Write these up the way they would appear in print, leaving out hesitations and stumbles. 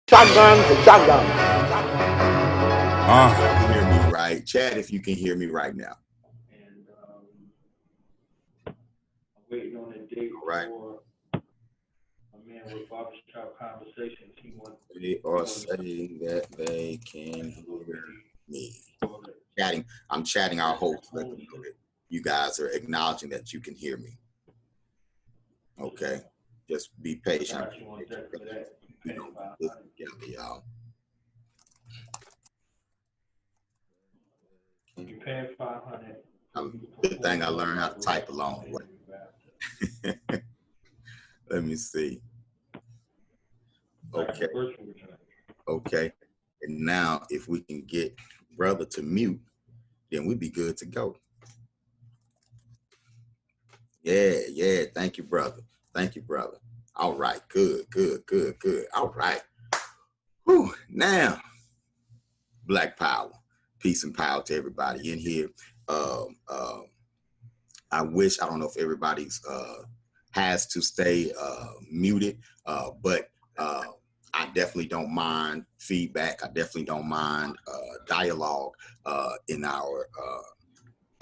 Shotgun to shotgun. You hear me right? Chad, if you can hear me right now. And I'm waiting on a date Right. for a man with barbershop conversations. He wants. They are saying that they can hear me. Chatting. I'm chatting our host. Let them know that you guys are acknowledging that you can hear me. Okay. Just be patient. Got you on deck for that. We don't do this together, y'all. You paying $500. Good thing I learned how to type along the way. Let me see. Okay. Okay. And now if we can get brother to mute, then we'd be good to go. Yeah. Thank you, brother. Thank you, brother. All right. Good. All right. Whew. Now, Black Power. Peace and power to everybody in here. I don't know if everybody's has to stay muted, but I definitely don't mind feedback. I definitely don't mind dialogue in our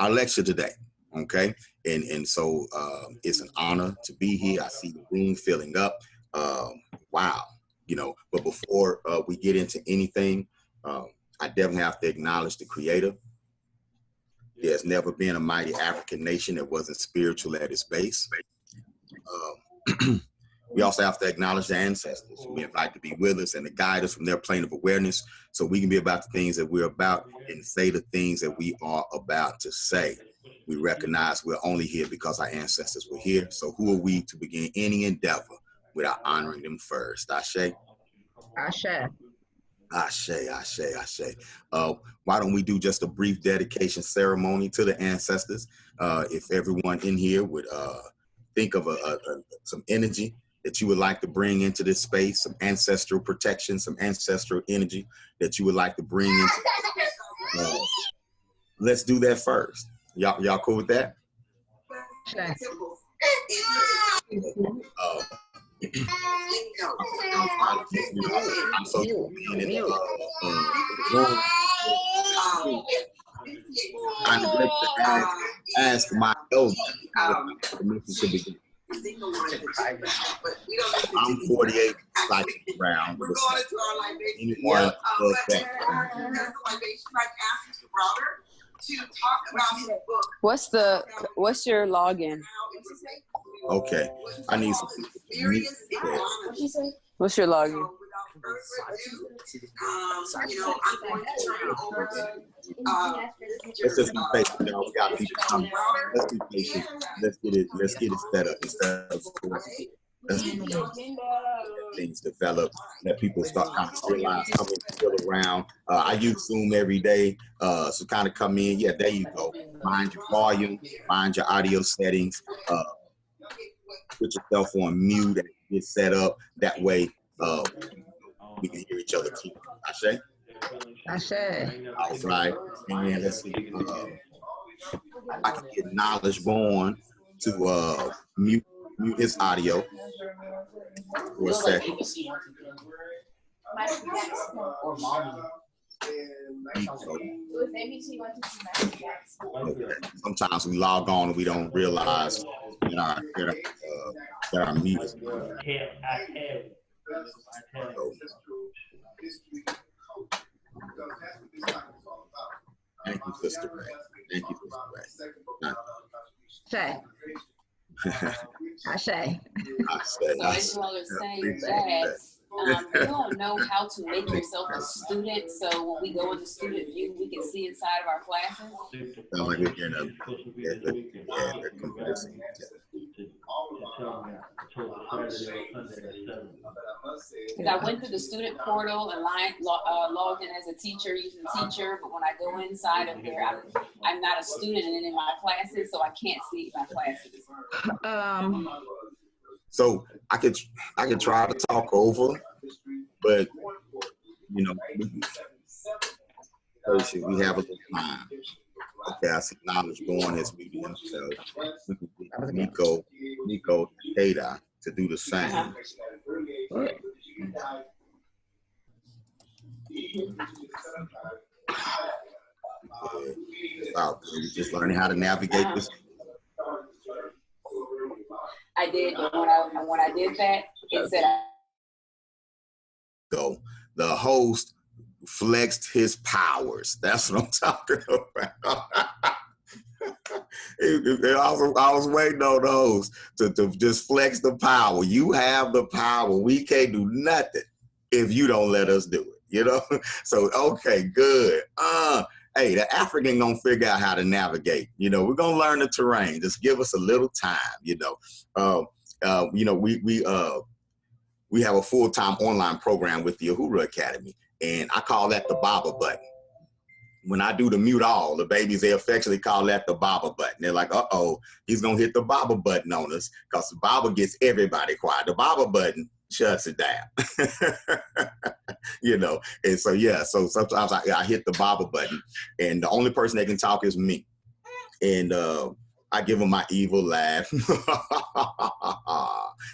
lecture today. Okay, and so it's an honor to be here. I see the room filling up. Wow, But before we get into anything, I definitely have to acknowledge the Creator. There's never been a mighty African nation that wasn't spiritual at its base. We also have to acknowledge the ancestors who we invite to be with us and to guide us from their plane of awareness so we can be about the things that we're about and say the things that we are about to say. We recognize we're only here because our ancestors were here. So who are we to begin any endeavor without honoring them first? Ashe? Ashe. Ashe. Why don't we do just a brief dedication ceremony to the ancestors? If everyone in here would think of some energy that you would like to bring into this space, some ancestral protection, some ancestral energy that you would like to bring into. Let's do that first. Y'all cool with that? Sure. I'm so being in the room. I'm going to ask my elder permission to begin. I'm 48 cycles around. Anyone does that. What's your login? Okay, I need some. What's your login? Let's just be patient, y'all. We got people coming. Let's be patient. Let's get it set up instead of let's get things develop. Let people start kind of realize, come in, feel around. I use Zoom every day, so kind of come in. Yeah, there you go. Mind your volume, mind your audio settings. Put yourself on mute and get set up. That way, we can hear each other too. Ashe? Ashe. All right. And let's see. I can get Knowledge Born to mute his audio for a second. Okay. Sometimes we log on and we don't realize that our mute is on. Thank you, Sister Ray. Thank you, Sister Ray. Ashe. So as you all are saying that, you all know how to make yourself a student, so when we go into student view, we can see inside of our classes. Sound like we're getting they're conversing. Because I went through the student portal and logged in as a teacher using Teacher, but when I go inside of there, I'm not a student in my classes, so I can't see my classes. So I could try to talk over, but we have a little time. Okay, I see Knowledge Born has muted himself. We can get Nico Takeda to do the same. About just learning how to navigate this. I did, but when I did that, it said Go. The host flexed his powers. That's what I'm talking about. I was waiting on the host to just flex the power. You have the power. We can't do nothing if you don't let us do it, you know? So, okay, good. Hey, the African gonna figure out how to navigate. You know, we're gonna learn the terrain. Just give us a little time, you know. We have a full-time online program with the Uhuru Academy, and I call that the Baba button. When I do the mute all, the babies, they affectionately call that the Baba button. They're like, uh-oh, he's gonna hit the Baba button on us, because the Baba gets everybody quiet. The Baba button shuts it down. You know, and so, yeah, so sometimes I hit the Baba button, and the only person that can talk is me. And I give them my evil laugh,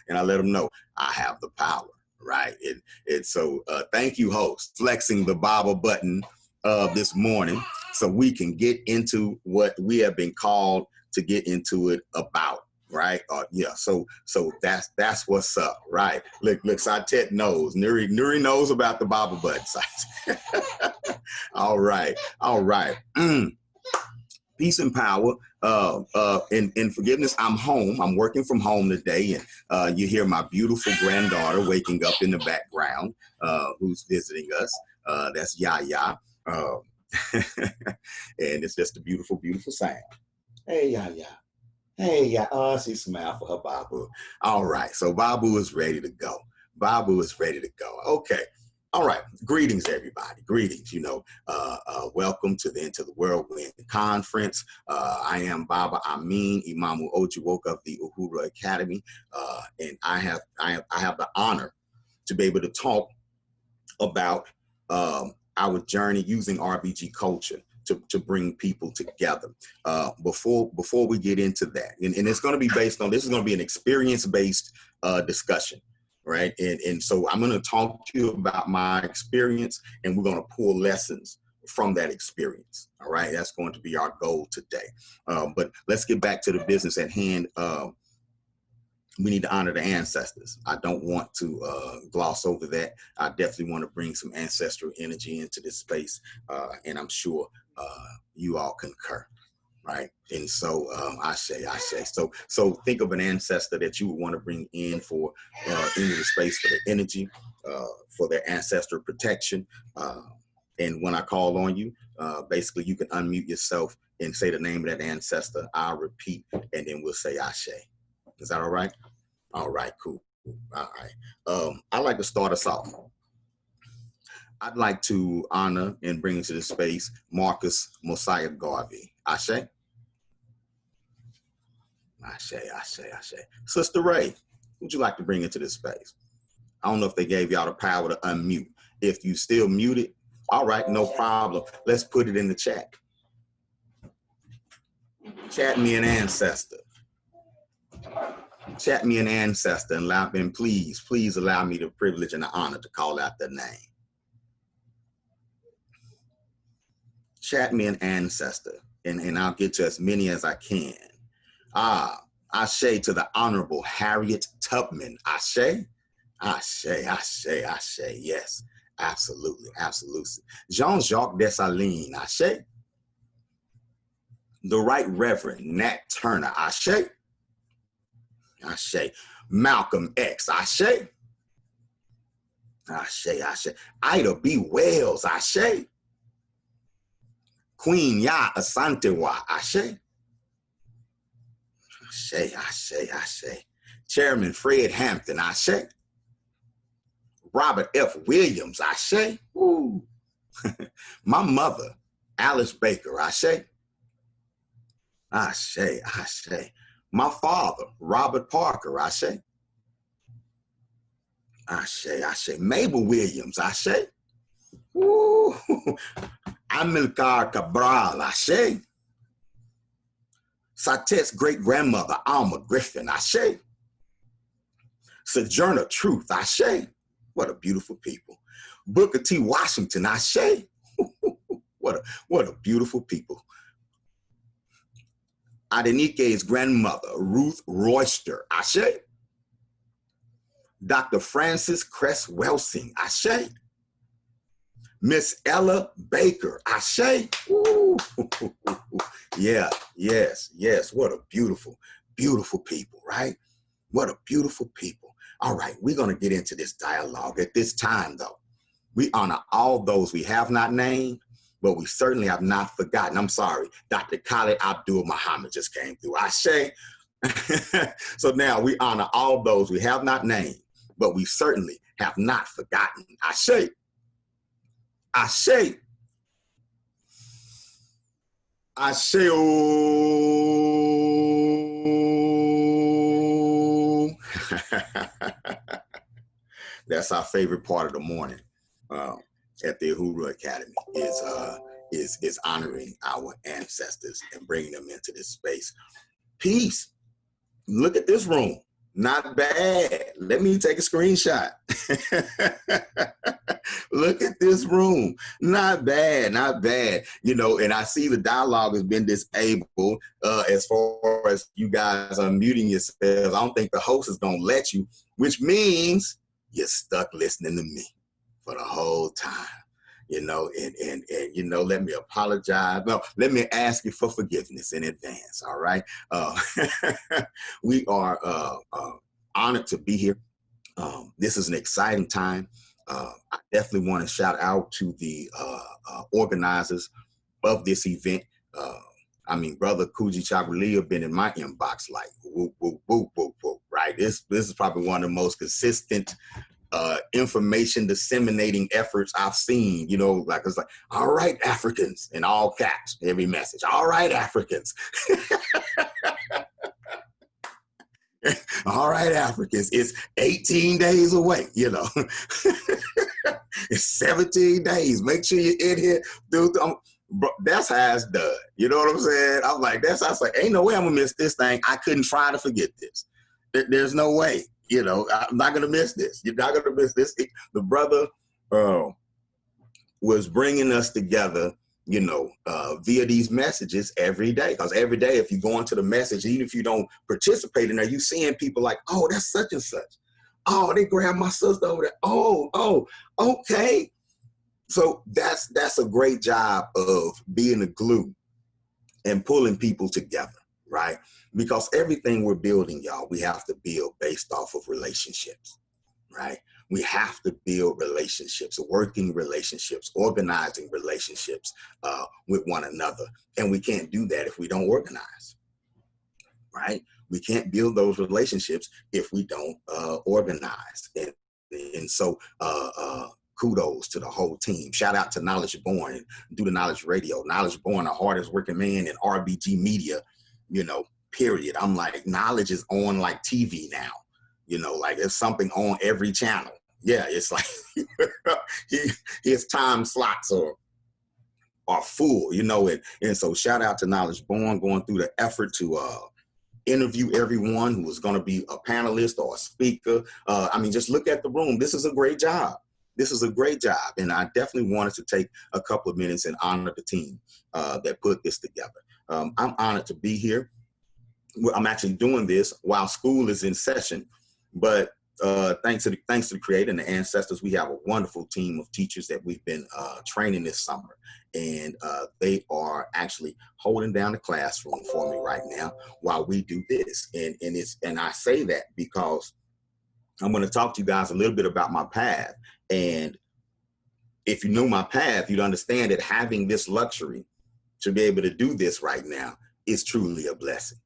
and I let them know I have the power, right? And so thank you, host, flexing the Baba button this morning, so we can get into what we have been called to get into it about, right? Yeah, so that's what's up, right? Look, Satet knows. Nuri knows about the Baba button. All right. Peace and power, and forgiveness. I'm home. I'm working from home today, and you hear my beautiful granddaughter waking up in the background, who's visiting us. That's Yaya, and it's just a beautiful, beautiful sound. Hey, Yaya. Hey, yeah. Oh, she smiled for her Babu. All right, so Babu is ready to go. Okay. All right, greetings, everybody. Greetings, welcome to the Into the Whirlwind Conference. I am Baba Amin Imamu Ojuwoka of the Uhuru Academy, and I have the honor to be able to talk about our journey using RBG culture to bring people together. Before we get into that, and it's going to be based on, this is going to be an experience-based discussion. Right. And so I'm going to talk to you about my experience, and we're going to pull lessons from that experience. All right. That's going to be our goal today. But let's get back to the business at hand. We need to honor the ancestors. I don't want to gloss over that. I definitely want to bring some ancestral energy into this space. And I'm sure you all concur. Right. And so I say. So think of an ancestor that you would want to bring in for into the space for the energy, for their ancestral protection. And when I call on you, basically you can unmute yourself and say the name of that ancestor. I'll repeat, and then we'll say Ashe. Is that all right? All right, cool. All right. I'd like to start us off. I'd like to honor and bring into the space Marcus Mosiah Garvey. Ashe. Ashe. Sister Ray, would you like to bring into this space? I don't know if they gave y'all the power to unmute. If you still muted, all right, no problem. Let's put it in the chat. Chat me an ancestor. Chat me an ancestor, and please allow me the privilege and the honor to call out their name. Chat me an ancestor, and I'll get to as many as I can. Ashe to the Honorable Harriet Tubman. Ashe. Yes, absolutely. Jean-Jacques Dessalines. Ashe. The Right Reverend Nat Turner. Ashe. Malcolm X. Ashe. Ida B. Wells. Ashe. Queen Ya Asantewa. Ashe. Ashe. Chairman Fred Hampton. Ashe. Robert F. Williams. Ashe. Woo. My mother, Alice Baker. Ashe. My father, Robert Parker. Ashe. Mabel Williams. Ashe. Woo. Amilcar Cabral. Ashe. Satet's great-grandmother, Alma Griffin. Ashe. Sojourner Truth. Ashe. What a beautiful people. Booker T. Washington, Ashe. What a beautiful people. Adenike's grandmother, Ruth Royster, Ashe. Dr. Francis Cress Welsing, Ashe. Miss Ella Baker, Ashe. Ooh. Yeah, yes. What a beautiful, beautiful people, right? What a beautiful people. All right, we're going to get into this dialogue. At this time, though, we honor all those we have not named, but we certainly have not forgotten. I'm sorry, Dr. Khalid Abdul Muhammad just came through. Ashe. So now we honor all those we have not named, but we certainly have not forgotten. Ashe. Ashe. Ashe. That's our favorite part of the morning at the Uhuru Academy is honoring our ancestors and bringing them into this space. Peace. Look at this room. Not bad. Let me take a screenshot. Look at this room. Not bad, not bad. You know, and I see the dialogue has been disabled as far as you guys are muting yourselves. I don't think the host is going to let you, which means you're stuck listening to me for the whole time. You know, and you know, let me apologize. No, let me ask you for forgiveness in advance. All right. We are honored to be here. This is an exciting time. I definitely want to shout out to the organizers of this event. I mean, Brother Kuji Chabulia been in my inbox like whoop, whoop, whoop, whoop, whoop, right? This is probably one of the most consistent information disseminating efforts I've seen. You know, like it's like, all right, Africans, in all caps, every message. All right, Africans. All right, Africans, it's 18 days away, you know. It's 17 days. Make sure you're in here. Dude, that's how it's done. You know what I'm saying? I'm like, that's how I was like, ain't no way I'm gonna miss this thing. I couldn't try to forget this. There's no way. You know, I'm not gonna miss this. You're not gonna miss this. The brother was bringing us together, you know, via these messages every day. Because every day, if you go into the message, even if you don't participate in there, you seeing people like, oh, that's such and such. Oh, they grabbed my sister over there. Oh, okay. So that's a great job of being a glue and pulling people together, right? Because everything we're building, y'all, we have to build based off of relationships, right? We have to build relationships, working relationships, organizing relationships with one another. And we can't do that if we don't organize, right? We can't build those relationships if we don't organize. And so kudos to the whole team. Shout out to Knowledge Born and Do the Knowledge Radio. Knowledge Born, the hardest working man in RBG media, you know, period. I'm like, knowledge is on like TV now, you know, like there's something on every channel. Yeah, it's like his time slots are full, you know, and so shout out to Knowledge Born going through the effort to interview everyone who is going to be a panelist or a speaker. I mean, just look at the room. This is a great job. This is a great job. And I definitely wanted to take a couple of minutes and honor the team that put this together. I'm honored to be here. I'm actually doing this while school is in session, but thanks to the Creator and the ancestors, we have a wonderful team of teachers that we've been training this summer, and they are actually holding down the classroom for me right now while we do this. And I say that because I'm going to talk to you guys a little bit about my path. And if you know my path, you'd understand that having this luxury to be able to do this right now is truly a blessing.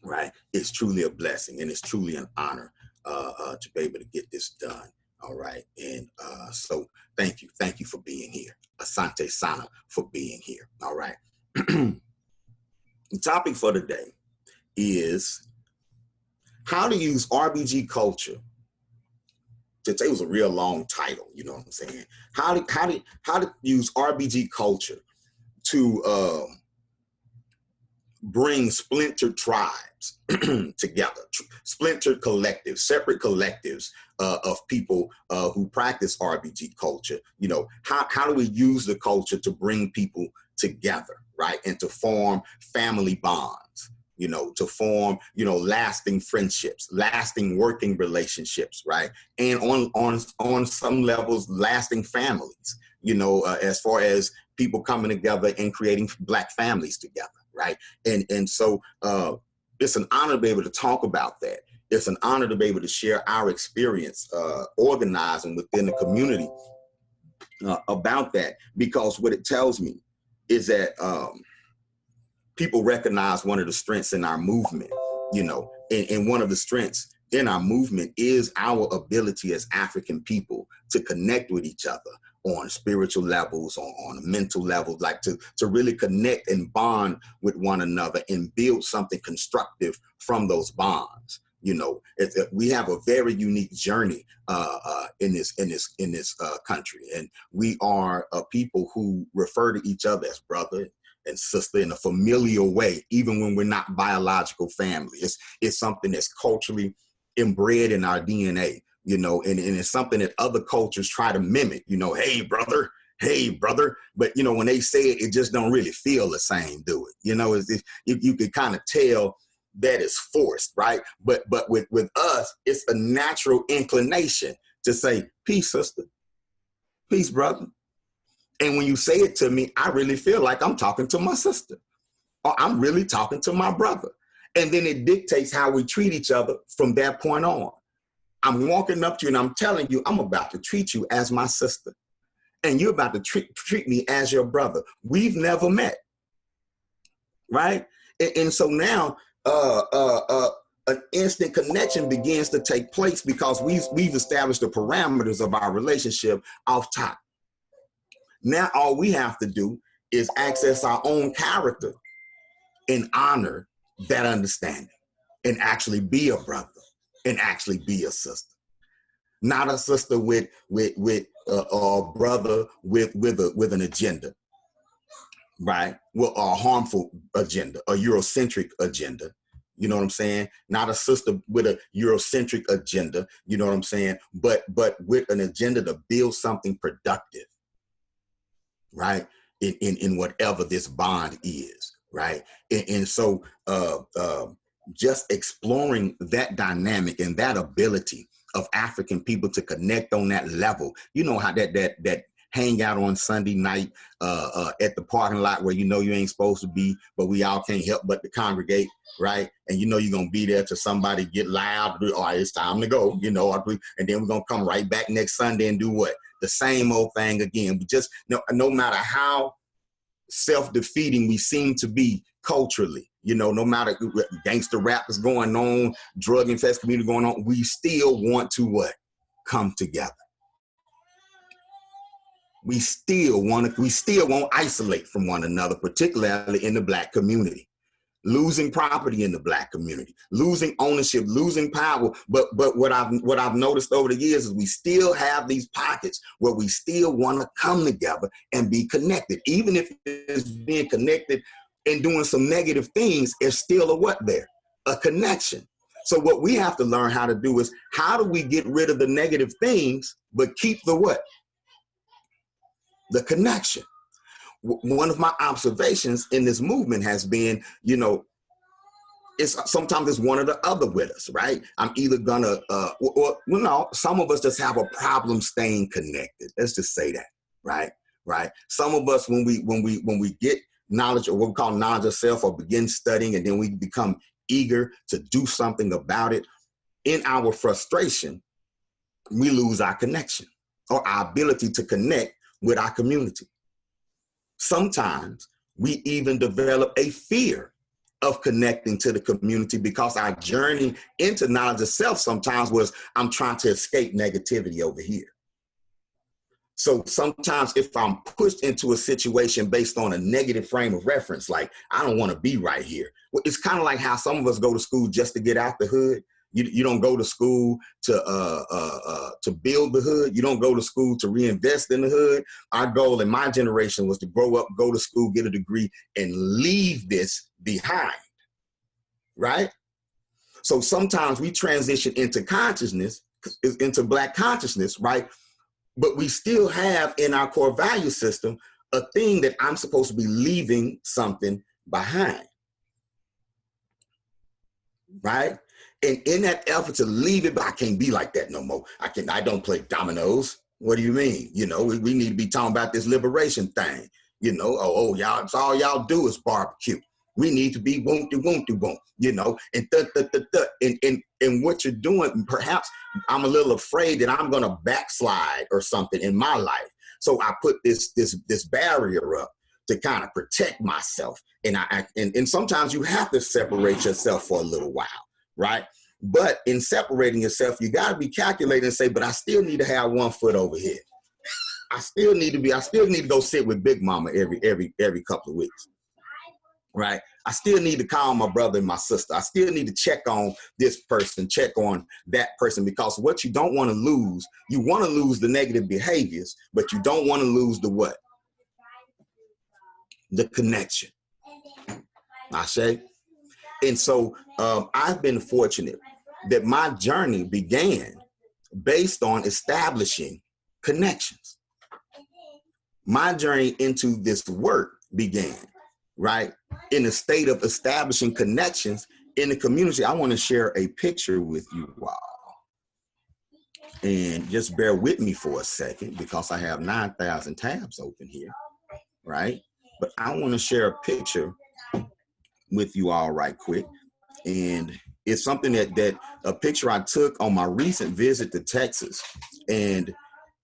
Right? It's truly a blessing, and it's truly an honor to be able to get this done. All right. And so thank you. Thank you for being here. Asante Sana for being here. All right. The topic for today is how to use RBG culture. Today was a real long title, you know what I'm saying? How to use RBG culture to bring splintered tribes together, splintered collectives, separate collectives of people who practice RBG culture. You know, how do we use the culture to bring people together, right? And to form family bonds, you know, to form, you know, lasting friendships, lasting working relationships, right? And on some levels, lasting families, you know, as far as people coming together and creating Black families together, right? And so it's an honor to be able to talk about that. It's an honor to be able to share our experience organizing within the community about that, because what it tells me is that people recognize one of the strengths in our movement, you know, and one of the strengths in our movement is our ability as African people to connect with each other on spiritual levels, on a mental level, like to really connect and bond with one another and build something constructive from those bonds. You know, we have a very unique journey in this country, and we are a people who refer to each other as brother and sister in a familial way, even when we're not biological family. It's something that's culturally inbred in our DNA, you know, and it's something that other cultures try to mimic, you know, hey brother, but you know, when they say it, it just don't really feel the same, do it? You know, you can kind of tell that is forced, right? But with us, it's a natural inclination to say, peace, sister, peace, brother. And when you say it to me, I really feel like I'm talking to my sister, or I'm really talking to my brother. And then it dictates how we treat each other from that point on. I'm walking up to you and I'm telling you, I'm about to treat you as my sister. And you're about to treat me as your brother. We've never met, right? And so now an instant connection begins to take place because we've established the parameters of our relationship off top. Now all we have to do is access our own character and honor that understanding and actually be a brother and actually be a sister. Not a sister with a brother with an agenda, right? Well, a harmful agenda, a Eurocentric agenda. You know what I'm saying? Not a sister with a Eurocentric agenda, you know what I'm saying? But with an agenda to build something productive, right? In whatever this bond is, right? And so just exploring that dynamic and that ability of African people to connect on that level. You know how that hang out on Sunday night at the parking lot where you know you ain't supposed to be, but we all can't help but to congregate, right? And you know you're gonna be there till somebody get loud, all right, it's time to go, you know, and then we're gonna come right back next Sunday and do what? The same old thing again. But just no matter how self-defeating we seem to be culturally, you know, no matter gangster rap is going on, drug infested community going on, we still want to what? Come together. We still won't isolate from one another, particularly in the Black community. Losing property in the Black community, losing ownership, losing power. But what I've noticed over the years is we still have these pockets where we still want to come together and be connected. Even if it's being connected and doing some negative things, it's still a what there? A connection. So what we have to learn how to do is how do we get rid of the negative things, but keep the what? The connection. One of my observations in this movement has been, you know, sometimes it's one or the other with us, right? I'm either gonna, some of us just have a problem staying connected. Let's just say that, right? Right. Some of us, when we get knowledge, or what we call knowledge of self, or begin studying, and then we become eager to do something about it, in our frustration, we lose our connection or our ability to connect with our community. Sometimes we even develop a fear of connecting to the community because our journey into knowledge of self sometimes was, I'm trying to escape negativity over here. So sometimes if I'm pushed into a situation based on a negative frame of reference, like I don't want to be right here. Well, it's kind of like how some of us go to school just to get out the hood. You don't go to school to build the hood. You don't go to school to reinvest in the hood. Our goal in my generation was to grow up, go to school, get a degree, and leave this behind, right? So sometimes we transition into consciousness, into Black consciousness, right? But we still have in our core value system a thing that I'm supposed to be leaving something behind, right? And in that effort to leave it, but I can't be like that no more. I don't play dominoes. What do you mean? You know, we need to be talking about this liberation thing. You know, y'all, it's all y'all do is barbecue. We need to be won't do, you know, and and what you're doing, perhaps I'm a little afraid that I'm gonna backslide or something in my life. So I put this barrier up to kind of protect myself. And sometimes you have to separate yourself for a little while, right? But in separating yourself, you got to be calculating and say, but I still need to have one foot over here. I still need to go sit with Big Mama every couple of weeks, right? I still need to call my brother and my sister. I still need to check on this person, check on that person, because what you don't want to lose, you want to lose the negative behaviors, but you don't want to lose the what? The connection. I say. And so I've been fortunate that my journey began based on establishing connections. My journey into this work began, right, in a state of establishing connections in the community. I want to share a picture with you all. And just bear with me for a second because I have 9,000 tabs open here, right? But I want to share a picture with you all right quick. And it's something that a picture I took on my recent visit to Texas. And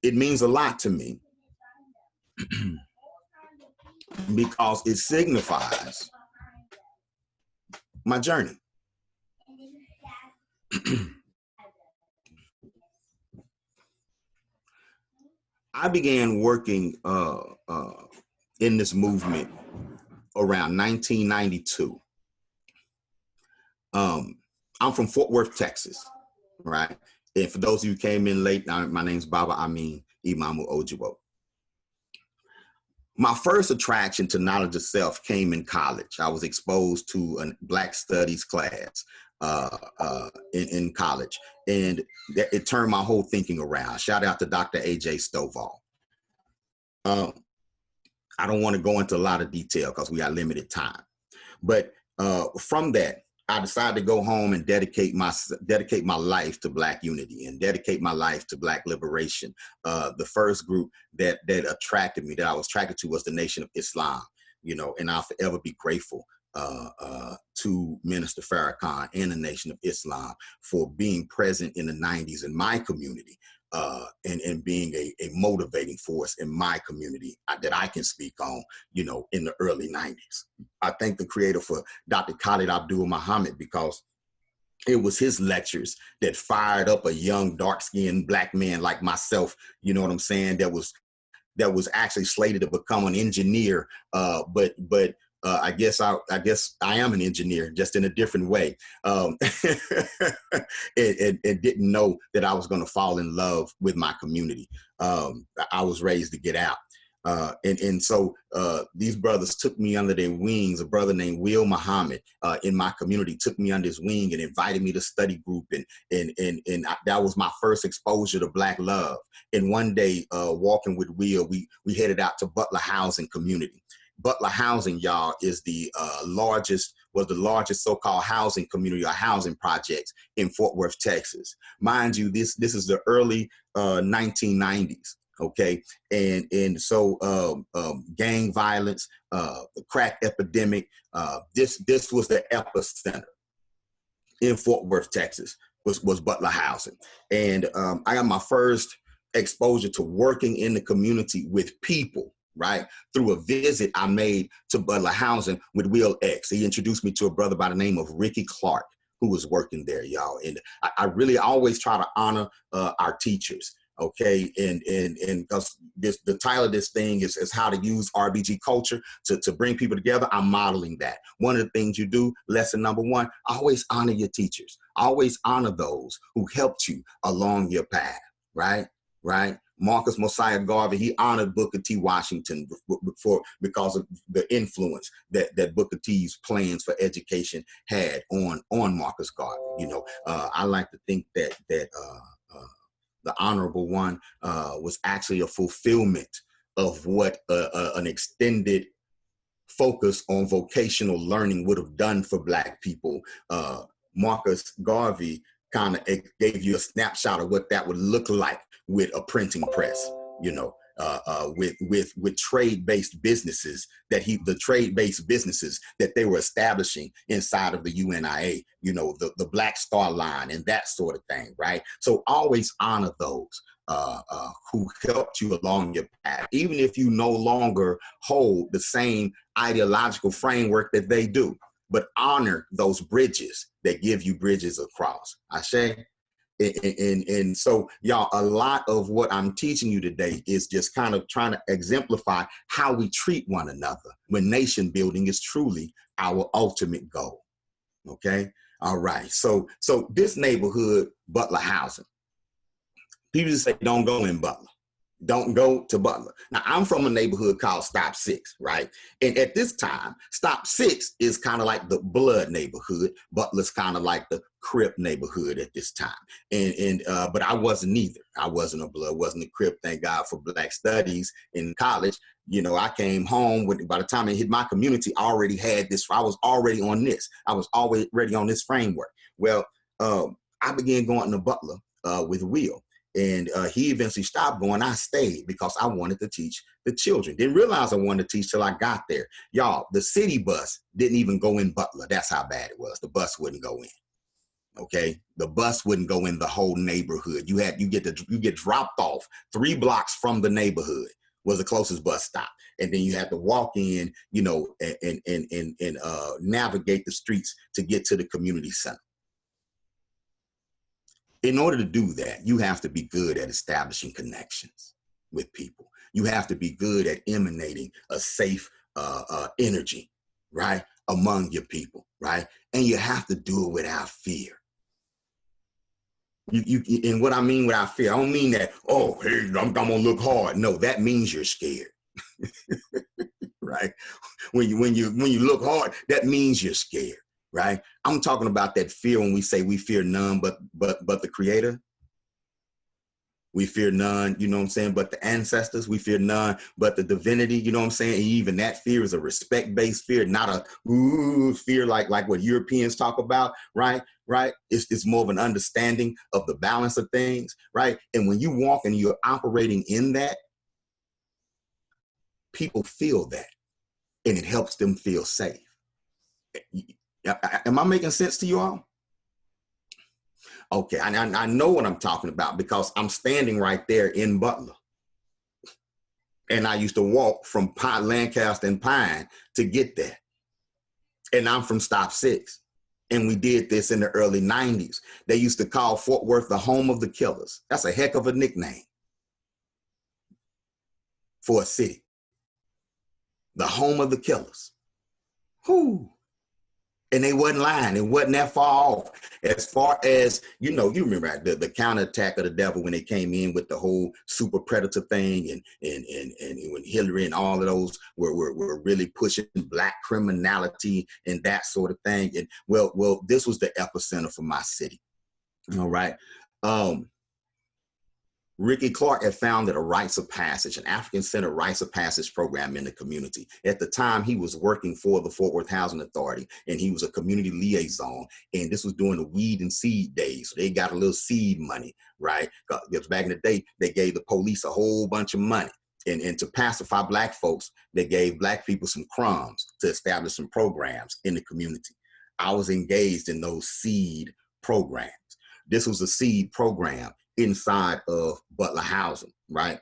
it means a lot to me because it signifies my journey. I began working in this movement around 1992. I'm from Fort Worth, Texas, right? And for those of you who came in late, my name's Baba Amin Imamu Ojibo. My first attraction to knowledge of self came in college. I was exposed to a Black Studies class in college, and it turned my whole thinking around. Shout out to Dr. A.J. Stovall. I don't want to go into a lot of detail because we got limited time, but from that, I decided to go home and dedicate my life to Black unity and dedicate my life to Black liberation. The first group that attracted me, that I was attracted to, was the Nation of Islam, you know, and I'll forever be grateful to Minister Farrakhan and the Nation of Islam for being present in the 90s in my community. And being a motivating force in my community that I can speak on, you know, in the early 90s. I thank the creator for Dr. Khalid Abdul Muhammad, because it was his lectures that fired up a young, dark-skinned Black man like myself, you know what I'm saying, that was actually slated to become an engineer, but I guess I am an engineer, just in a different way, and didn't know that I was going to fall in love with my community. I was raised to get out, and so these brothers took me under their wings. A brother named Will Muhammad in my community took me under his wing and invited me to study group, and that was my first exposure to Black love. And one day, walking with Will, we headed out to Butler Housing Community. Butler Housing, y'all, is was the largest so-called housing community or housing projects in Fort Worth, Texas. Mind you, this is the early 1990s, okay? And so gang violence, the crack epidemic, this was the epicenter in Fort Worth, Texas, was Butler Housing. And I got my first exposure to working in the community with people, right, through a visit I made to Butler Housing with Will X. He introduced me to a brother by the name of Ricky Clark, who was working there, y'all. And I really always try to honor our teachers, okay? And because the title of this thing is how to use RBG culture to bring people together. I'm modeling that. One of the things you do, lesson number one, always honor your teachers. Always honor those who helped you along your path, right? Right? Marcus Mosiah Garvey, he honored Booker T. Washington because of the influence that Booker T's plans for education had on Marcus Garvey. You know, I like to think that the Honorable One was actually a fulfillment of what an extended focus on vocational learning would have done for Black people. Marcus Garvey kind of gave you a snapshot of what that would look like with a printing press, you know, with trade-based businesses the trade-based businesses that they were establishing inside of the UNIA, you know, the Black Star Line and that sort of thing, right? So always honor those who helped you along your path, even if you no longer hold the same ideological framework that they do, but honor those bridges that give you bridges across. Ashe? And so, y'all, a lot of what I'm teaching you today is just kind of trying to exemplify how we treat one another when nation building is truly our ultimate goal. Okay? All right. So this neighborhood, Butler Housing, people just say, don't go in Butler. Don't go to Butler. Now, I'm from a neighborhood called Stop 6, right? And at this time, Stop 6 is kind of like the Blood neighborhood. Butler's kind of like the Crip neighborhood at this time. But I wasn't either. I wasn't a Blood, wasn't a Crip. Thank God for Black studies in college. You know, I came home by the time it hit my community, I already had this. I was already on this. I was already on this framework. Well, I began going to Butler with Will. And he eventually stopped going. I stayed because I wanted to teach the children. Didn't realize I wanted to teach till I got there. Y'all, the city bus didn't even go in Butler. That's how bad it was. The bus wouldn't go in. Okay, the bus wouldn't go in the whole neighborhood. You get dropped off 3 blocks from the neighborhood was the closest bus stop, and then you had to walk in, you know, and navigate the streets to get to the community center. In order to do that, you have to be good at establishing connections with people. You have to be good at emanating a safe energy, right, among your people, right? And you have to do it without fear. And what I mean without fear, I don't mean that, oh, hey, I'm gonna look hard. No, that means you're scared, right? When you look hard, that means you're scared. Right? I'm talking about that fear when we say we fear none but the Creator. We fear none, you know what I'm saying, but the ancestors. We fear none but the divinity, you know what I'm saying? And even that fear is a respect-based fear, not a fear like what Europeans talk about, right? Right? It's more of an understanding of the balance of things, right? And when you walk and you're operating in that, people feel that, and it helps them feel safe. Am I making sense to you all? Okay, I know what I'm talking about because I'm standing right there in Butler. And I used to walk from Lancaster and Pine to get there. And I'm from Stop 6. And we did this in the early 90s. They used to call Fort Worth the home of the killers. That's a heck of a nickname for a city. The home of the killers. Whoo. And they wasn't lying. It wasn't that far off. As far as, you know, you remember the counterattack of the devil when they came in with the whole super predator thing and when Hillary and all of those were really pushing Black criminality and that sort of thing. And well, this was the epicenter for my city. All right. Ricky Clark had founded a rites of passage, an African-centered rites of passage program in the community. At the time, he was working for the Fort Worth Housing Authority, and he was a community liaison. And this was during the weed and seed days. So they got a little seed money, right? Because back in the day, they gave the police a whole bunch of money. And to pacify Black folks, they gave Black people some crumbs to establish some programs in the community. I was engaged in those seed programs. This was a seed program inside of Butler Housing, right?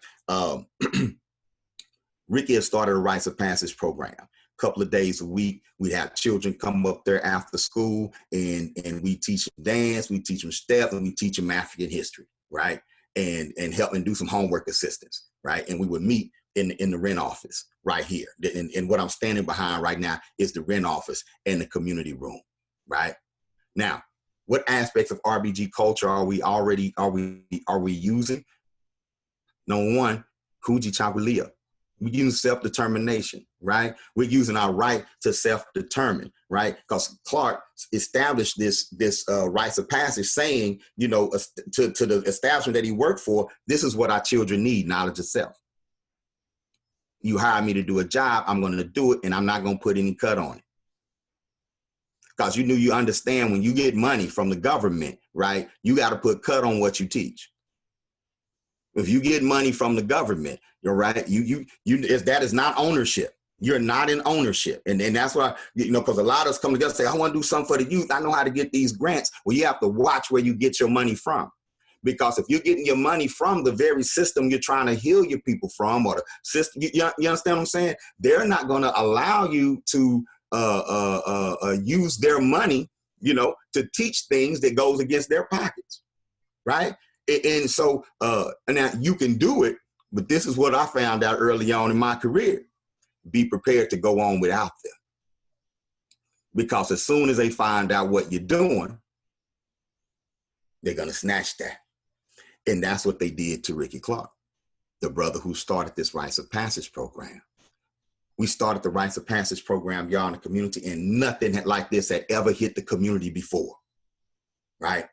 Ricky had started a rites of passage program. A couple of days a week, we'd have children come up there after school and we teach them dance, we teach them step, and we teach them African history, right? And help them do some homework assistance, right? And we would meet in the rent office right here. And what I'm standing behind right now is the rent office and the community room, right? Now, What aspects of RBG culture are we using? Number one, Kuji Chakulia. We're using self-determination, right? We're using our right to self-determine, right? Because Clark established this rites of passage saying, you know, to the establishment that he worked for, this is what our children need, knowledge of self. You hire me to do a job, I'm going to do it, and I'm not going to put any cut on it. Because you understand when you get money from the government, right, you got to put cut on what you teach. If you get money from the government, you're right. That is not ownership. You're not in ownership. And that's why, you know, because a lot of us come together and say, I want to do something for the youth. I know how to get these grants. Well, you have to watch where you get your money from. Because if you're getting your money from the very system you're trying to heal your people from, or the system, you understand what I'm saying? They're not going to allow you to use their money, you know, to teach things that goes against their pockets, right? And so now you can do it, but this is what I found out early on in my career. Be prepared to go on without them. Because as soon as they find out what you're doing, they're going to snatch that. And that's what they did to Ricky Clark, the brother who started this Rites of Passage program. We started the Rites of Passage program, y'all, in the community, and nothing like this had ever hit the community before, right?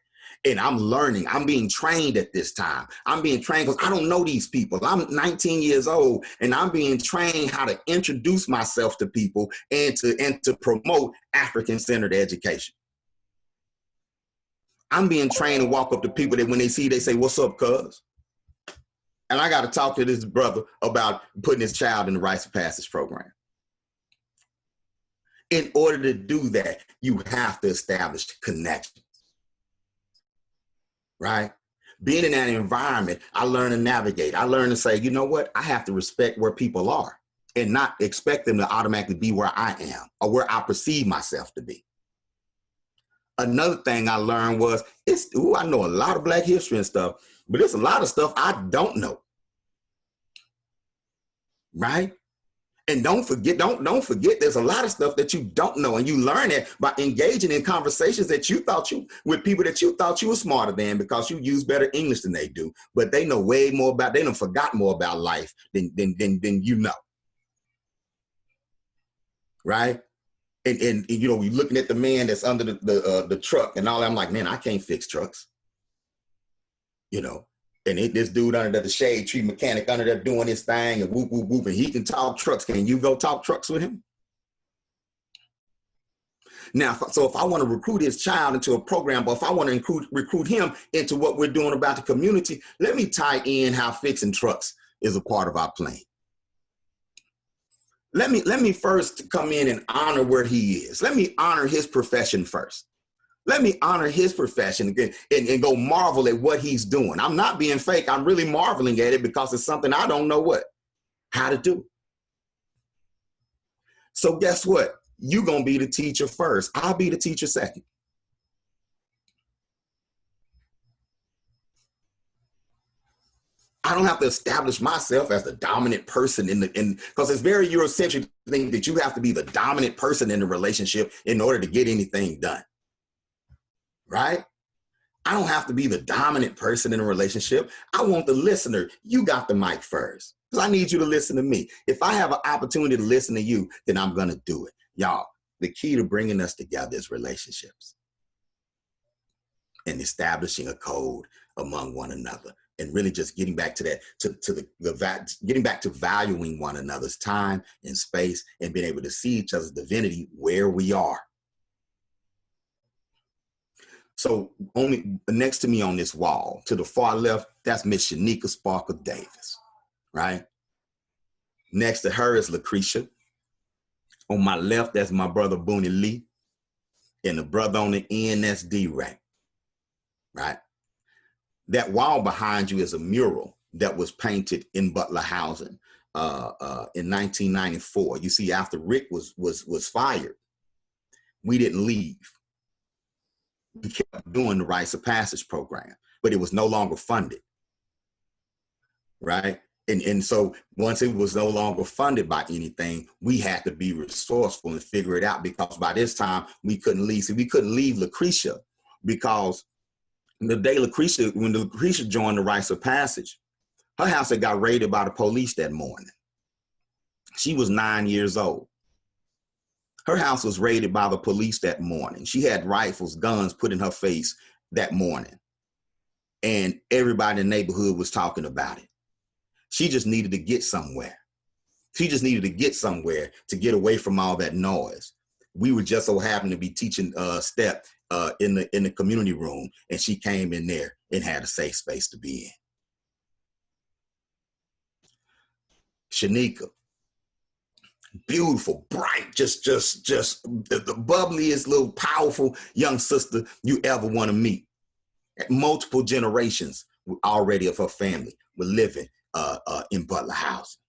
And I'm learning, I'm being trained at this time. I'm being trained because I don't know these people. I'm 19 years old and I'm being trained how to introduce myself to people and to promote African-centered education. I'm being trained to walk up to people that when they see, they say, what's up, cuz? And I got to talk to this brother about putting his child in the Rites of Passage program. In order to do that, you have to establish connections. Right? Being in that environment, I learned to navigate. I learned to say, you know what? I have to respect where people are and not expect them to automatically be where I am or where I perceive myself to be. Another thing I learned was, I know a lot of Black history and stuff, but there's a lot of stuff I don't know. Right? And don't forget, there's a lot of stuff that you don't know. And you learn it by engaging in conversations that with people that you thought you were smarter than because you use better English than they do. But they know way more about, they done forgot more about life than you know. Right? And you know, you're looking at the man that's under the truck and all that. I'm like, man, I can't fix trucks. You know. And this dude under the shade tree mechanic under there doing his thing and whoop, whoop, whoop, and he can talk trucks. Can you go talk trucks with him? Now, so if I want to recruit his child into a program, but if I want to recruit him into what we're doing about the community, let me tie in how fixing trucks is a part of our plan. Let me first come in and honor where he is. Let me honor his profession first. Let me honor his profession and go marvel at what he's doing. I'm not being fake. I'm really marveling at it because it's something I don't know how to do. So guess what? You're going to be the teacher first. I'll be the teacher second. I don't have to establish myself as the dominant person because it's very Eurocentric to think that you have to be the dominant person in the relationship in order to get anything done. Right? I don't have to be the dominant person in a relationship. I want the listener. You got the mic first because I need you to listen to me. If I have an opportunity to listen to you, then I'm going to do it. Y'all, the key to bringing us together is relationships and establishing a code among one another and really just getting back to that, getting back to valuing one another's time and space and being able to see each other's divinity where we are. So only next to me on this wall, to the far left, that's Miss Shanika Sparkle Davis, right? Next to her is Lucretia. On my left, that's my brother Booney Lee. And the brother on the end, that's D-Ray, right? That wall behind you is a mural that was painted in Butler Housing in 1994. You see, after Rick was fired, we didn't leave. We kept doing the Rites of Passage program, but it was no longer funded, right? And so once it was no longer funded by anything, we had to be resourceful and figure it out because by this time we couldn't leave. See, we couldn't leave Lucretia because the day when Lucretia joined the Rites of Passage, her house had got raided by the police that morning. She was 9 years old. Her house was raided by the police that morning. She had rifles, guns put in her face that morning. And everybody in the neighborhood was talking about it. She just needed to get somewhere. She just needed to get somewhere to get away from all that noise. We were just so happened to be teaching STEP in the community room, and she came in there and had a safe space to be in. Shanika, beautiful, bright, just the bubbliest little powerful young sister you ever want to meet. Multiple generations already of her family were living in Butler housing.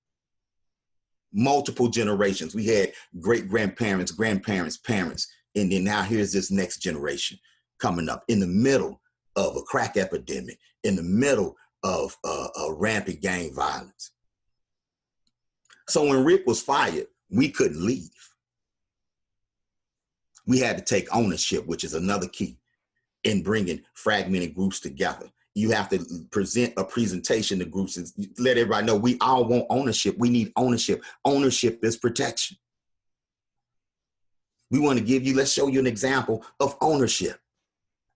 Multiple generations. We had great-grandparents, grandparents, parents, and then now here's this next generation coming up in the middle of a crack epidemic, in the middle of rampant gang violence. So when Rick was fired, we couldn't leave. We had to take ownership, which is another key in bringing fragmented groups together. You have to present a presentation to groups and let everybody know we all want ownership. We need ownership. Ownership is protection. We want to give you, let's show you an example of ownership.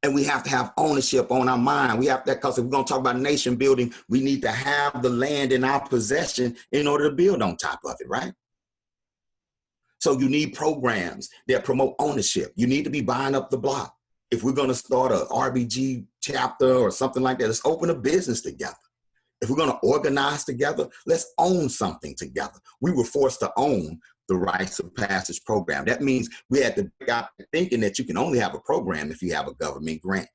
And we have to have ownership on our mind. We have that, because if we're going to talk about nation building, we need to have the land in our possession in order to build on top of it, right? So you need programs that promote ownership. You need to be buying up the block. If we're going to start a RBG chapter or something like that, let's open a business together. If we're going to organize together, let's own something together. We were forced to own the Rites of Passage program. That means we had to break out thinking that you can only have a program if you have a government grant.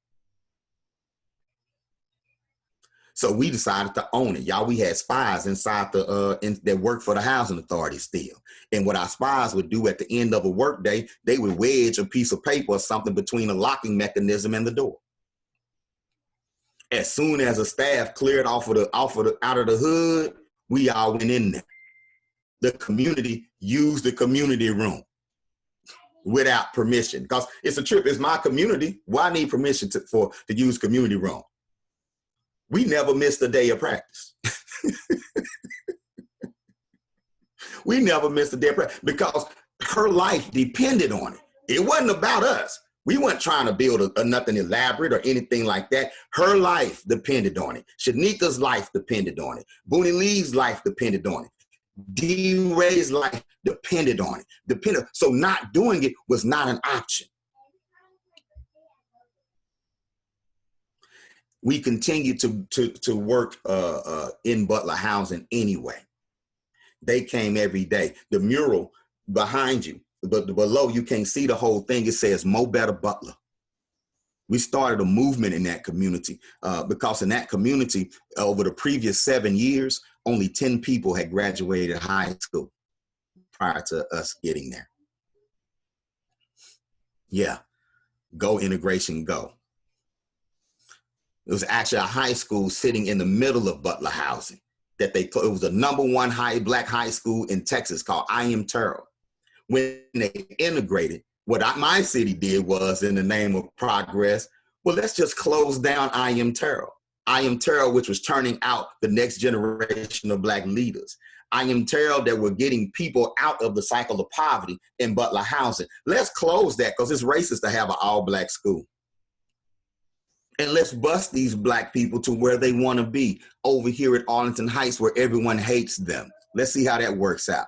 So we decided to own it. Y'all, we had spies inside that worked for the housing authority still. And what our spies would do at the end of a workday, they would wedge a piece of paper or something between a locking mechanism and the door. As soon as the staff cleared out of the hood, we all went in there. The community used the community room without permission, because it's a trip. It's my community. Why need permission to use community room? We never missed a day of practice. We never missed a day of practice because her life depended on it. It wasn't about us. We weren't trying to build nothing elaborate or anything like that. Her life depended on it. Shanika's life depended on it. Booney Lee's life depended on it. D. Ray's life depended on it. So not doing it was not an option. We continue to work in Butler housing anyway. They came every day. The mural behind you, but below you can't see the whole thing. It says Mo Better Butler. We started a movement in that community because in that community, over the previous 7 years, only 10 people had graduated high school prior to us getting there. Yeah, go integration, go. It was actually a high school sitting in the middle of Butler housing that it was the #1 black high school in Texas called I.M. Terrell. When they integrated, what my city did was, in the name of progress, well, let's just close down I.M. Terrell. I.M. Terrell, which was turning out the next generation of black leaders. I.M. Terrell that were getting people out of the cycle of poverty in Butler housing. Let's close that because it's racist to have an all-black school. And let's bust these black people to where they want to be, over here at Arlington Heights where everyone hates them. Let's see how that works out.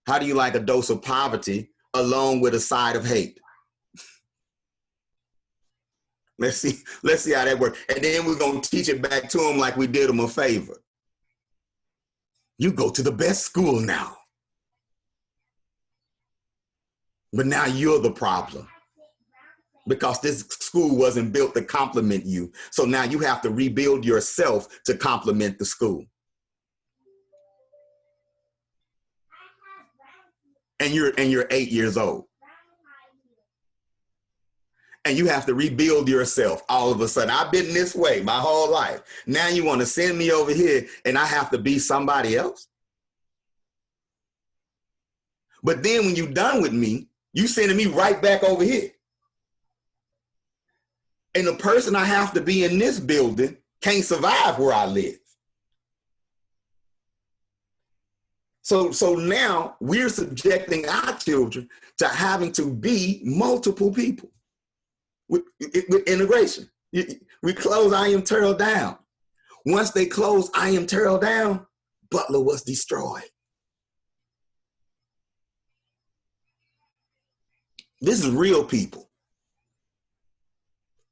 How do you like a dose of poverty along with a side of hate? Let's see how that works. And then we're going to teach it back to them like we did them a favor. You go to the best school now. But now you're the problem, because this school wasn't built to complement you. So now you have to rebuild yourself to complement the school. And you're 8 years old. And you have to rebuild yourself all of a sudden. I've been this way my whole life. Now you want to send me over here and I have to be somebody else? But then when you're done with me, you sending me right back over here. And the person I have to be in this building can't survive where I live. So now we're subjecting our children to having to be multiple people with integration. We close I Am Terrell down. Once they closed I Am Terrell down, Butler was destroyed. This is real people.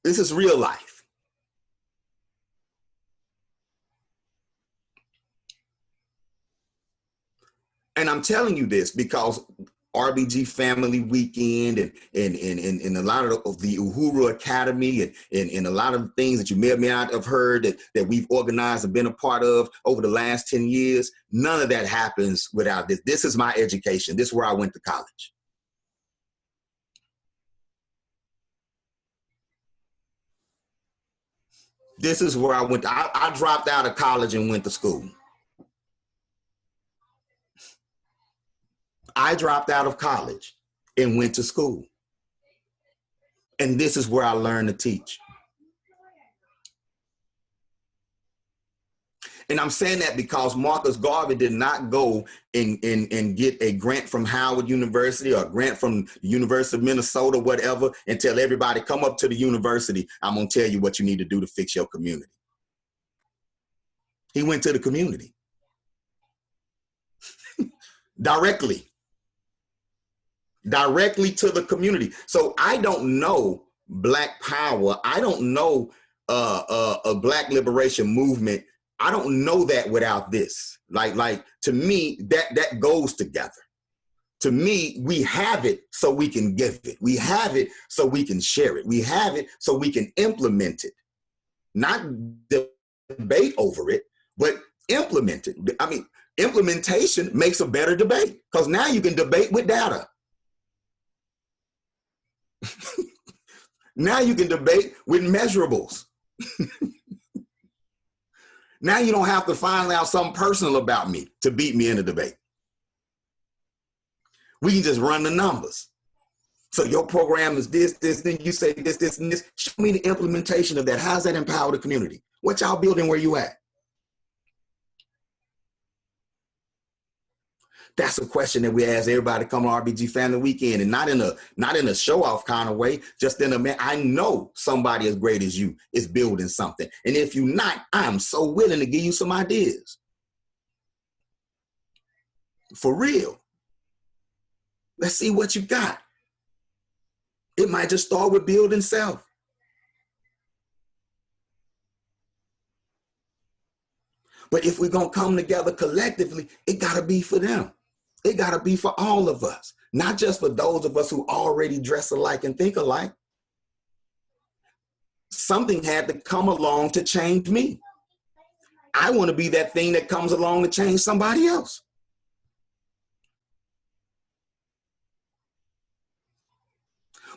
This is real life. And I'm telling you this because RBG Family Weekend and a lot of the Uhuru Academy and a lot of things that you may or may not have heard that we've organized and been a part of over the last 10 years, none of that happens without this. This is my education. This is where I went to college. This is where I went. I dropped out of college and went to school. I dropped out of college and went to school. And this is where I learned to teach. And I'm saying that because Marcus Garvey did not go and get a grant from Howard University or a grant from the University of Minnesota, whatever, and tell everybody, come up to the university. I'm going to tell you what you need to do to fix your community. He went to the community. Directly to the community. So I don't know Black Power. I don't know a Black liberation movement. I don't know that without this. Like to me, that goes together. To me, we have it so we can give it. We have it so we can share it. We have it so we can implement it. Not debate over it, but implement it. I mean, implementation makes a better debate because now you can debate with data. Now you can debate with measurables. Now you don't have to find out something personal about me to beat me in a debate. We can just run the numbers. So your program is this, then you say this, and this. Show me the implementation of that. How's that empower the community? What y'all building where you at? That's a question that we ask everybody to come to RBG Family Weekend, and not in a show-off kind of way, just in a, man, I know somebody as great as you is building something. And if you're not, I'm so willing to give you some ideas. For real. Let's see what you got. It might just start with building self. But if we're going to come together collectively, it got to be for them. It got to be for all of us, not just for those of us who already dress alike and think alike. Something had to come along to change me. I want to be that thing that comes along to change somebody else.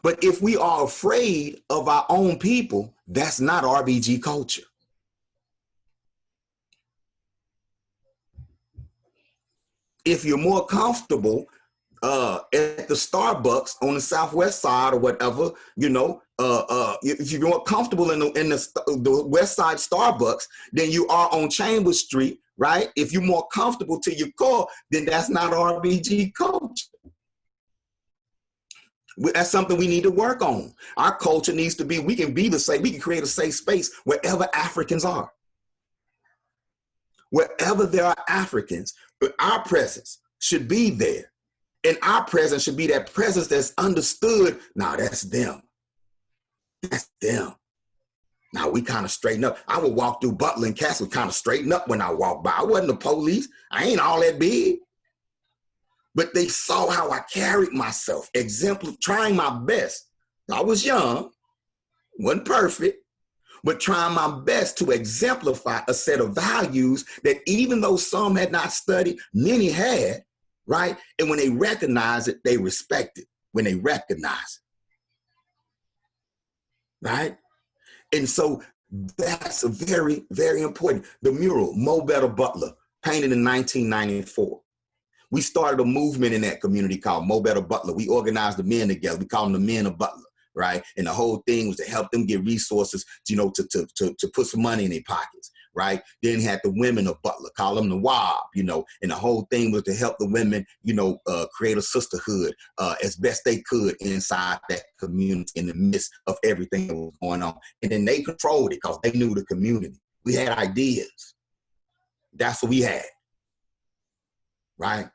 But if we are afraid of our own people, that's not RBG culture. If you're more comfortable at the Starbucks on the Southwest side or whatever, you know, if you're more comfortable in the West Side Starbucks than you are on Chambers Street, right? If you're more comfortable to your core, then that's not RBG culture. That's something we need to work on. Our culture needs to be, we can create a safe space wherever Africans are. Wherever there are Africans, our presence should be there. And our presence should be that presence that's understood. Now that's them. That's them. Now we kind of straighten up. I would walk through Butler and Cass would kind of straighten up when I walked by. I wasn't the police. I ain't all that big. But they saw how I carried myself, trying my best. I was young, wasn't perfect, but trying my best to exemplify a set of values that even though some had not studied, many had, right? And when they recognize it, they respect it, when they recognize it, right? And so that's a very, very important. The mural, Mo Better Butler, painted in 1994. We started a movement in that community called Mo Better Butler. We organized the men together. We call them the Men of Butler, right? And the whole thing was to help them get resources, you know, to put some money in their pockets, right? Then had the women of Butler, call them the WAB, you know, and the whole thing was to help the women, you know, create a sisterhood as best they could inside that community in the midst of everything that was going on. And then they controlled it because they knew the community. We had ideas. That's what we had, right?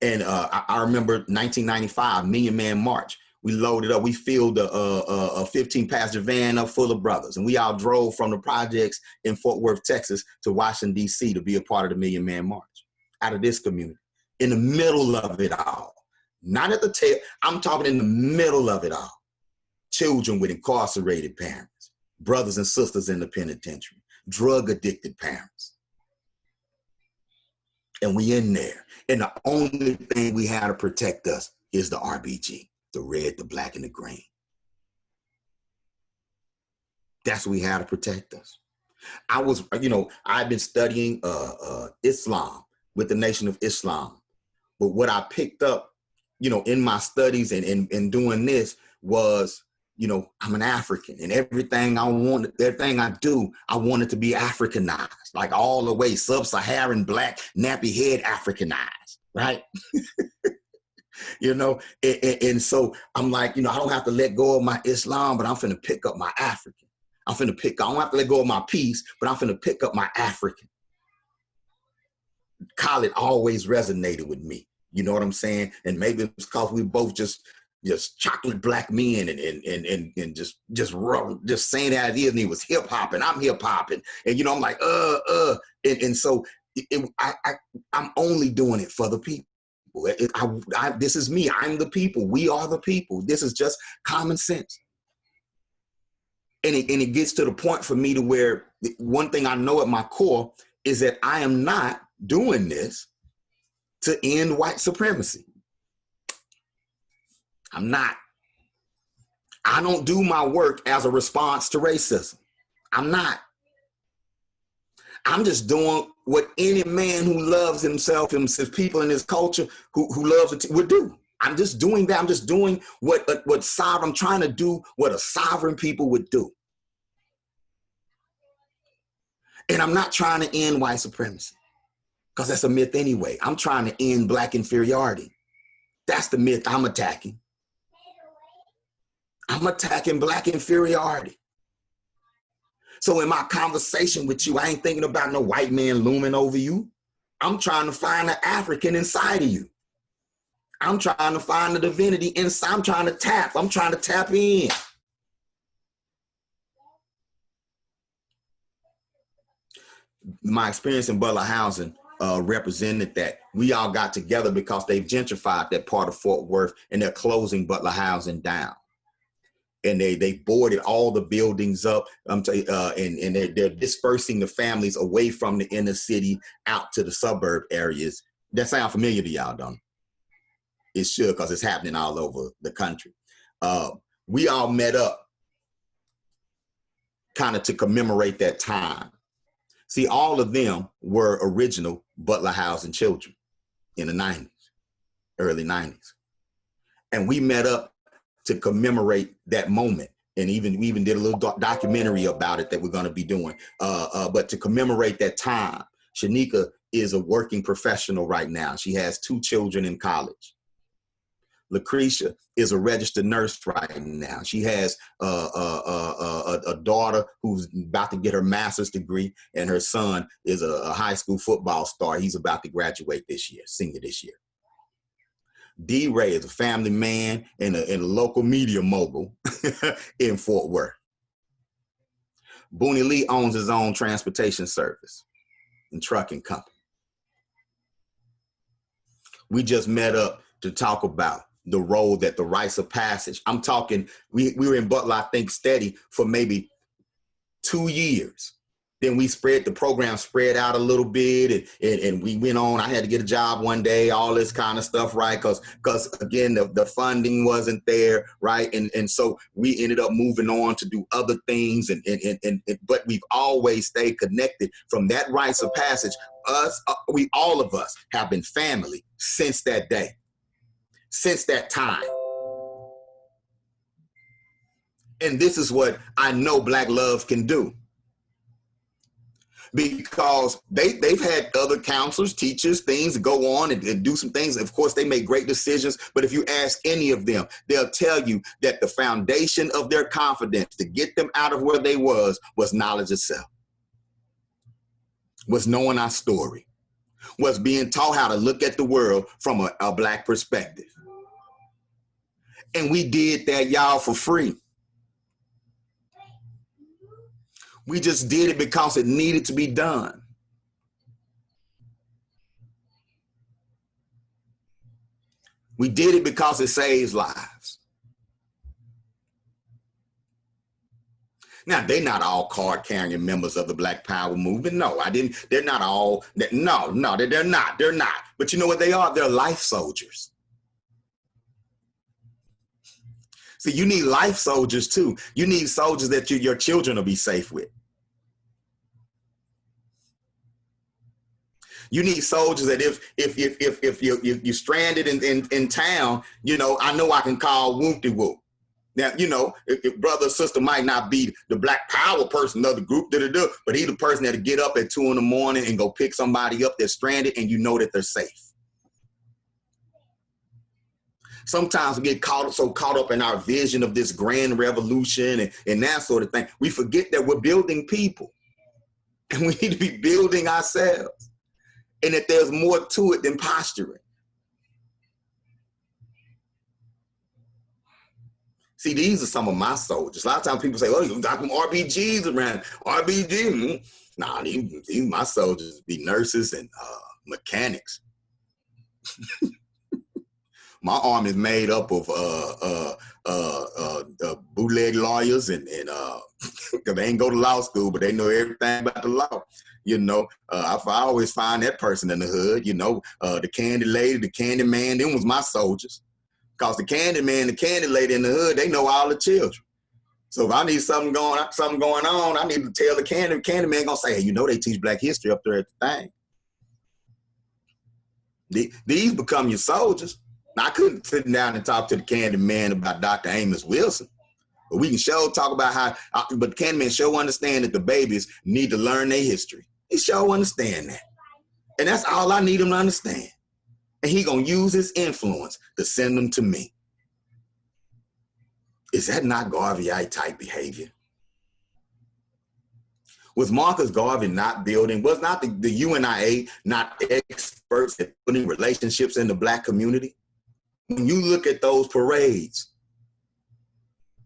And I remember 1995, Million Man March. We loaded up, we filled a 15-passenger van up full of brothers. And we all drove from the projects in Fort Worth, Texas to Washington, D.C. to be a part of the Million Man March out of this community. In the middle of it all. Not at the tail, I'm talking in the middle of it all. Children with incarcerated parents, brothers and sisters in the penitentiary, drug-addicted parents. And we in there. And the only thing we had to protect us is the RBG, the red, the black, and the green. That's what we had to protect us. I was, you know, I've been studying Islam with the Nation of Islam. But what I picked up, you know, in my studies and doing this was, you know, I'm an African, and everything I want, everything I do, I want it to be Africanized, like all the way sub-Saharan black nappy head Africanized, right? You know, and so I'm like, you know, I don't have to let go of my Islam, but I'm finna pick up my African. I don't have to let go of my peace, but I'm finna pick up my African. Khalid always resonated with me. You know what I'm saying? And maybe it's because we both just chocolate black men and just saying that it is. And he was hip hop and I'm hip hop. And you know, I'm like, and so I'm only doing it for the people. This is me. I'm the people. We are the people. This is just common sense. And it gets to the point for me to where one thing I know at my core is that I am not doing this to end white supremacy. I'm not. I don't do my work as a response to racism. I'm not. I'm just doing what any man who loves himself, his people in his culture, who loves it would do. I'm just doing that. I'm just doing what sovereign, I'm trying to do what a sovereign people would do. And I'm not trying to end white supremacy, because that's a myth anyway. I'm trying to end black inferiority. That's the myth I'm attacking. I'm attacking black inferiority. So in my conversation with you, I ain't thinking about no white man looming over you. I'm trying to find the African inside of you. I'm trying to find the divinity inside. I'm trying to tap in. My experience in Butler housing represented that. We all got together because they've gentrified that part of Fort Worth and they're closing Butler housing down. And they boarded all the buildings up, and they're dispersing the families away from the inner city out to the suburb areas. That sound familiar to y'all, don't it? It should, because it's happening all over the country. We all met up kind of to commemorate that time. See, all of them were original Butler housing children in the 90s, early 90s. And we met up to commemorate that moment. And we even did a little documentary about it that we're gonna be doing. But to commemorate that time, Shanika is a working professional right now. She has 2 children in college. Lucretia is a registered nurse right now. She has a daughter who's about to get her master's degree, and her son is a high school football star. He's about to graduate this year, senior this year. D-Ray is a family man and a local media mogul in Fort Worth. Booney Lee owns his own transportation service and trucking company. We just met up to talk about the role that the rites of passage. I'm talking, we were in Butler, I think, steady for maybe 2 years. Then the program spread out a little bit, and we went on. I had to get a job one day, all this kind of stuff, right? Because again, the funding wasn't there, right? And so we ended up moving on to do other things, but we've always stayed connected from that rites of passage. All of us have been family since that day, since that time. And this is what I know Black Love can do. Because they've had other counselors, teachers, things go on and do some things. Of course, they make great decisions. But if you ask any of them, they'll tell you that the foundation of their confidence to get them out of where they was knowledge itself, was knowing our story, was being taught how to look at the world from a Black perspective. And we did that, y'all, for free. We just did it because it needed to be done. We did it because it saves lives. Now, they're not all card-carrying members of the Black Power movement. No, they're not all, no, they're not. But you know what they are? They're life soldiers. See, you need life soldiers too. You need soldiers that your children will be safe with. You need soldiers that if you're stranded in town, you know, I know I can call Whoop-de-Whoop. Now, you know, if brother or sister might not be the Black Power person of the group, but he's the person that'll get up at 2 in the morning and go pick somebody up that's stranded, and you know that they're safe. Sometimes we get so caught up in our vision of this grand revolution and that sort of thing. We forget that we're building people, and we need to be building ourselves, and that there's more to it than posturing. See, these are some of my soldiers. A lot of times people say, oh, you got some RBGs around. RBG? Nah, these my soldiers be nurses and mechanics. My army is made up of bootleg lawyers and because they ain't go to law school, but they know everything about the law. You know, I always find that person in the hood. You know, the candy lady, the candy man, them was my soldiers. Because the candy man, the candy lady in the hood, they know all the children. So if I need something going on, I need to tell the candy man gonna say, hey, you know they teach Black history up there at the thing. These become your soldiers. Now, I couldn't sit down and talk to the candy man about Dr. Amos Wilson, but we can talk about how, but the candy man understand that the babies need to learn their history. He understand that. And that's all I need him to understand. And he gonna use his influence to send them to me. Is that not Garveyite type behavior? Was Marcus Garvey not building, was not the UNIA not experts at putting relationships in the Black community? When you look at those parades,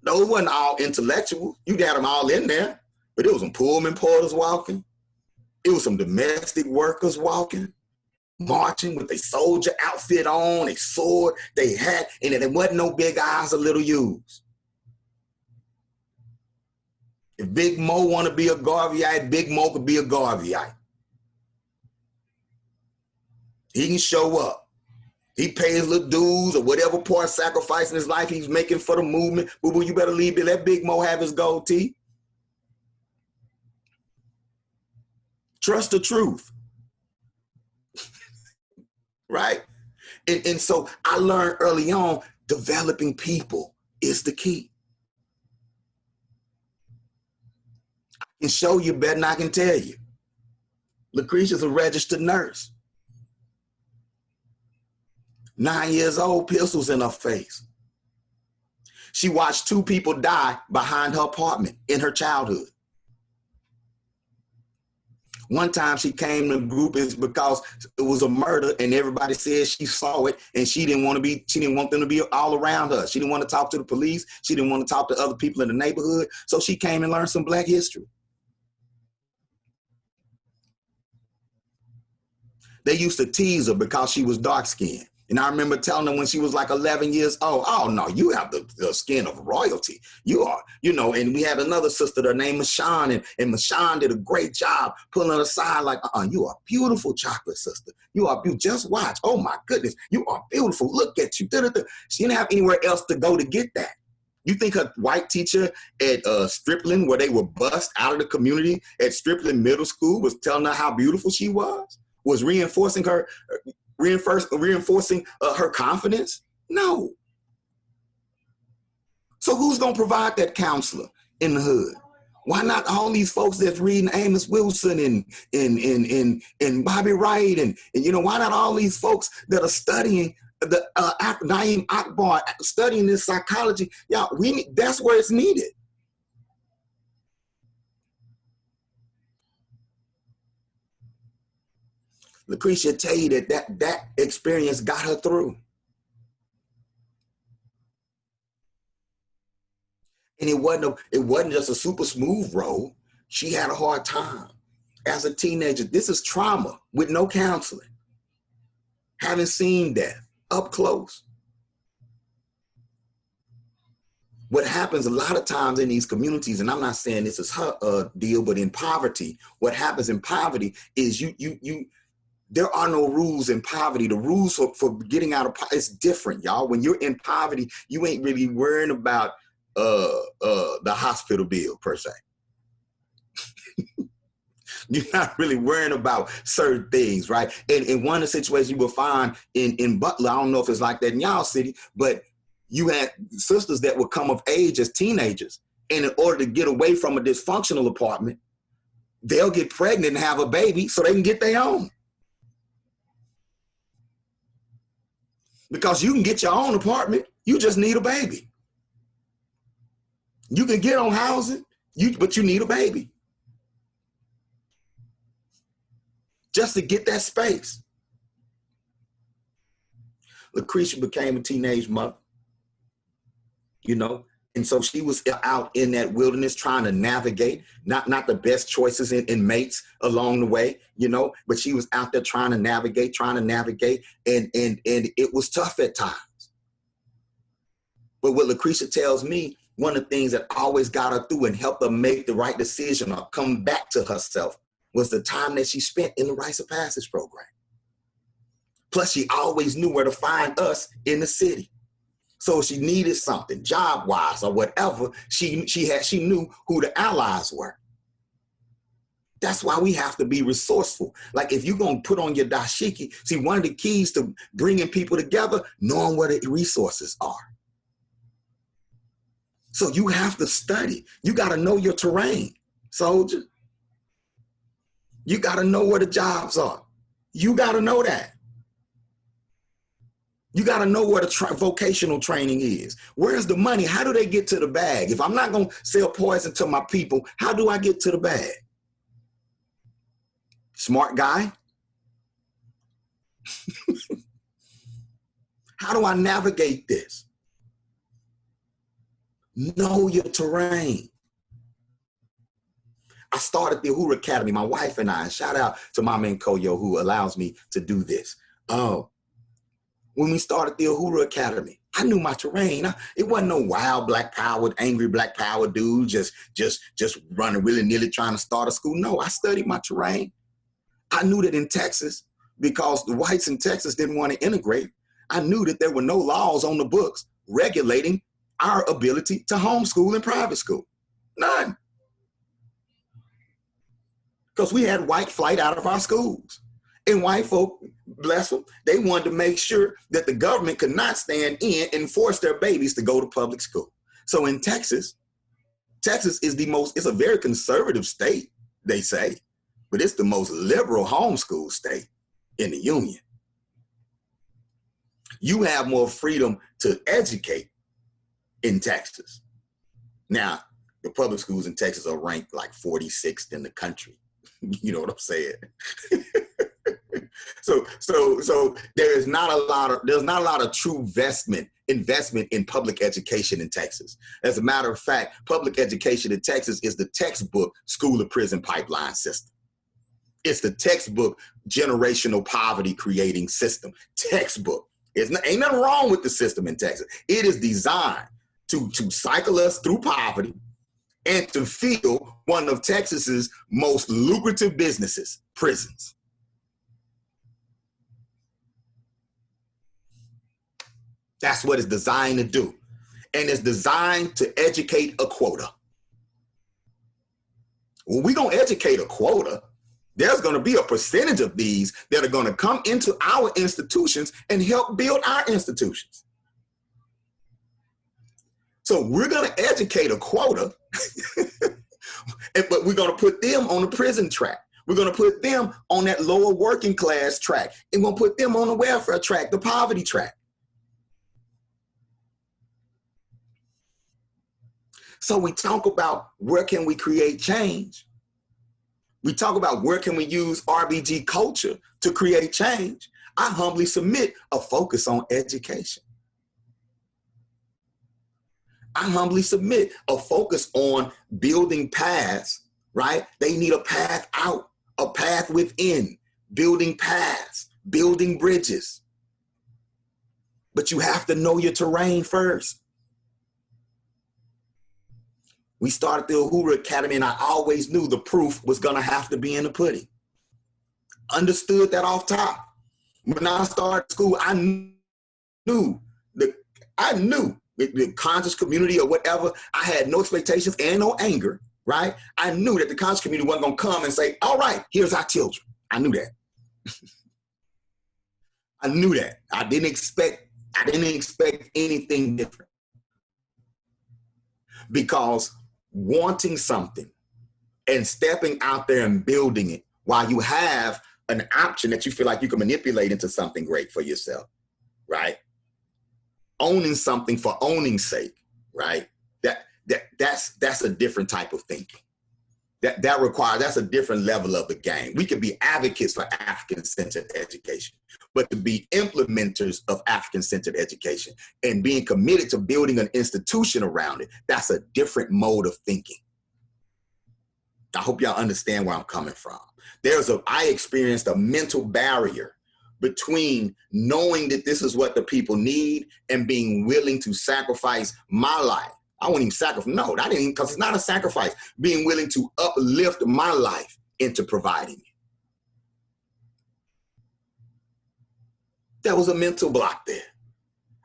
those wasn't all intellectual. You got them all in there, but it was some Pullman porters walking. It was some domestic workers walking, marching with their soldier outfit on, a sword, they had, and there wasn't no big eyes or little U's. If Big Mo want to be a Garveyite, Big Mo could be a Garveyite. He can show up. He pays little dues or whatever part sacrifice in his life he's making for the movement. Boo-boo, you better let Big Mo have his gold teeth. Trust the truth. Right? And so I learned early on, developing people is the key. I can show you better than I can tell you. Lucretia's a registered nurse. 9 years old, pistols in her face. She watched 2 people die behind her apartment in her childhood. One time she came to the group is because it was a murder and everybody said she saw it and she didn't want them to be all around her. She didn't want to talk to the police. She didn't want to talk to other people in the neighborhood. So she came and learned some Black history. They used to tease her because she was dark-skinned. And I remember telling her when she was like 11 years old, oh no, you have the skin of royalty. You are, you know, and we had another sister, her name Mashawn, and Mashawn did a great job pulling her aside like, you are beautiful, chocolate sister. You are beautiful. Just watch. Oh my goodness, you are beautiful. Look at you. Da-da-da. She didn't have anywhere else to go to get that. You think her white teacher at Stripling, where they were bussed out of the community at Stripling Middle School, was telling her how beautiful she was reinforcing her, reinforcing her confidence? No. So who's going to provide that counselor in the hood? Why not all these folks that's reading Amos Wilson and Bobby Wright and you know, why not all these folks that are studying the Naeem Akbar, studying this psychology? Yeah, that's where it's needed. Lucretia tell you that experience got her through. And it wasn't just a super smooth road. She had a hard time as a teenager. This is trauma with no counseling. Having seen death up close. What happens a lot of times in these communities, and I'm not saying this is her deal, but in poverty, what happens in poverty is there are no rules in poverty. The rules for getting out of poverty is different, y'all. When you're in poverty, you ain't really worrying about the hospital bill per se. You're not really worrying about certain things, right? And one of the situations you will find in Butler, I don't know if it's like that in y'all city, but you had sisters that would come of age as teenagers, and in order to get away from a dysfunctional apartment, they'll get pregnant and have a baby so they can get their own. Because you can get your own apartment, you just need a baby. You can get on housing, but you need a baby. Just to get that space. Lucretia became a teenage mother, you know, and so she was out in that wilderness trying to navigate, not the best choices in mates along the way, you know, but she was out there trying to navigate, and it was tough at times. But what Lucretia tells me, one of the things that always got her through and helped her make the right decision or come back to herself was the time that she spent in the Rites of Passage program. Plus, she always knew where to find us in the city. So if she needed something, job-wise or whatever, she knew who the allies were. That's why we have to be resourceful. Like if you're going to put on your dashiki, see, one of the keys to bringing people together, knowing where the resources are. So you have to study. You got to know your terrain, soldier. You got to know where the jobs are. You got to know that. You got to know where the vocational training is. Where's the money? How do they get to the bag? If I'm not going to sell poison to my people, how do I get to the bag? Smart guy? How do I navigate this? Know your terrain. I started the Uhuru Academy, my wife and I, shout out to my man Koyo who allows me to do this. When we started the Uhuru Academy, I knew my terrain. It wasn't no wild black power, angry black power dude just running willy-nilly trying to start a school. No, I studied my terrain. I knew that in Texas, because the whites in Texas didn't want to integrate, I knew that there were no laws on the books regulating our ability to homeschool in private school. None. Because we had white flight out of our schools. And white folk, bless them, they wanted to make sure that the government could not stand in and force their babies to go to public school. So in Texas is it's a very conservative state, they say, but it's the most liberal homeschool state in the union. You have more freedom to educate in Texas. Now, the public schools in Texas are ranked like 46th in the country. You know what I'm saying? So there's not a lot of true investment in public education in Texas. As a matter of fact, public education in Texas is the textbook school to prison pipeline system. It's the textbook generational poverty creating system. Textbook. Ain't nothing wrong with the system in Texas. It is designed to cycle us through poverty and to fill one of Texas's most lucrative businesses, prisons. That's what it's designed to do. And it's designed to educate a quota. When we're going to educate a quota, there's going to be a percentage of these that are going to come into our institutions and help build our institutions. So we're going to educate a quota, but we're going to put them on the prison track. We're going to put them on that lower working class track. And we're going to put them on the welfare track, the poverty track. So we talk about where can we create change. We talk about where can we use RBG culture to create change. I humbly submit a focus on education. I humbly submit a focus on building paths, right? They need a path out, a path within, building paths, building bridges. But you have to know your terrain first. We started the Uhuru Academy, and I always knew the proof was gonna have to be in the pudding. Understood that off top. When I started school, I knew the conscious community or whatever, I had no expectations and no anger, right? I knew that the conscious community wasn't gonna come and say, all right, here's our children. I knew that. I knew that. I didn't expect anything different. Because wanting something and stepping out there and building it while you have an option that you feel like you can manipulate into something great for yourself, right? Owning something for owning's sake, right? That's a different type of thinking. That's a different level of the game. We can be advocates for African-centered education, but to be implementers of African-centered education and being committed to building an institution around it, that's a different mode of thinking. I hope y'all understand where I'm coming from. I experienced a mental barrier between knowing that this is what the people need and being willing to sacrifice my life. I won't even sacrifice, no, I didn't, because it's not a sacrifice. Being willing to uplift my life into providing it. There was a mental block there.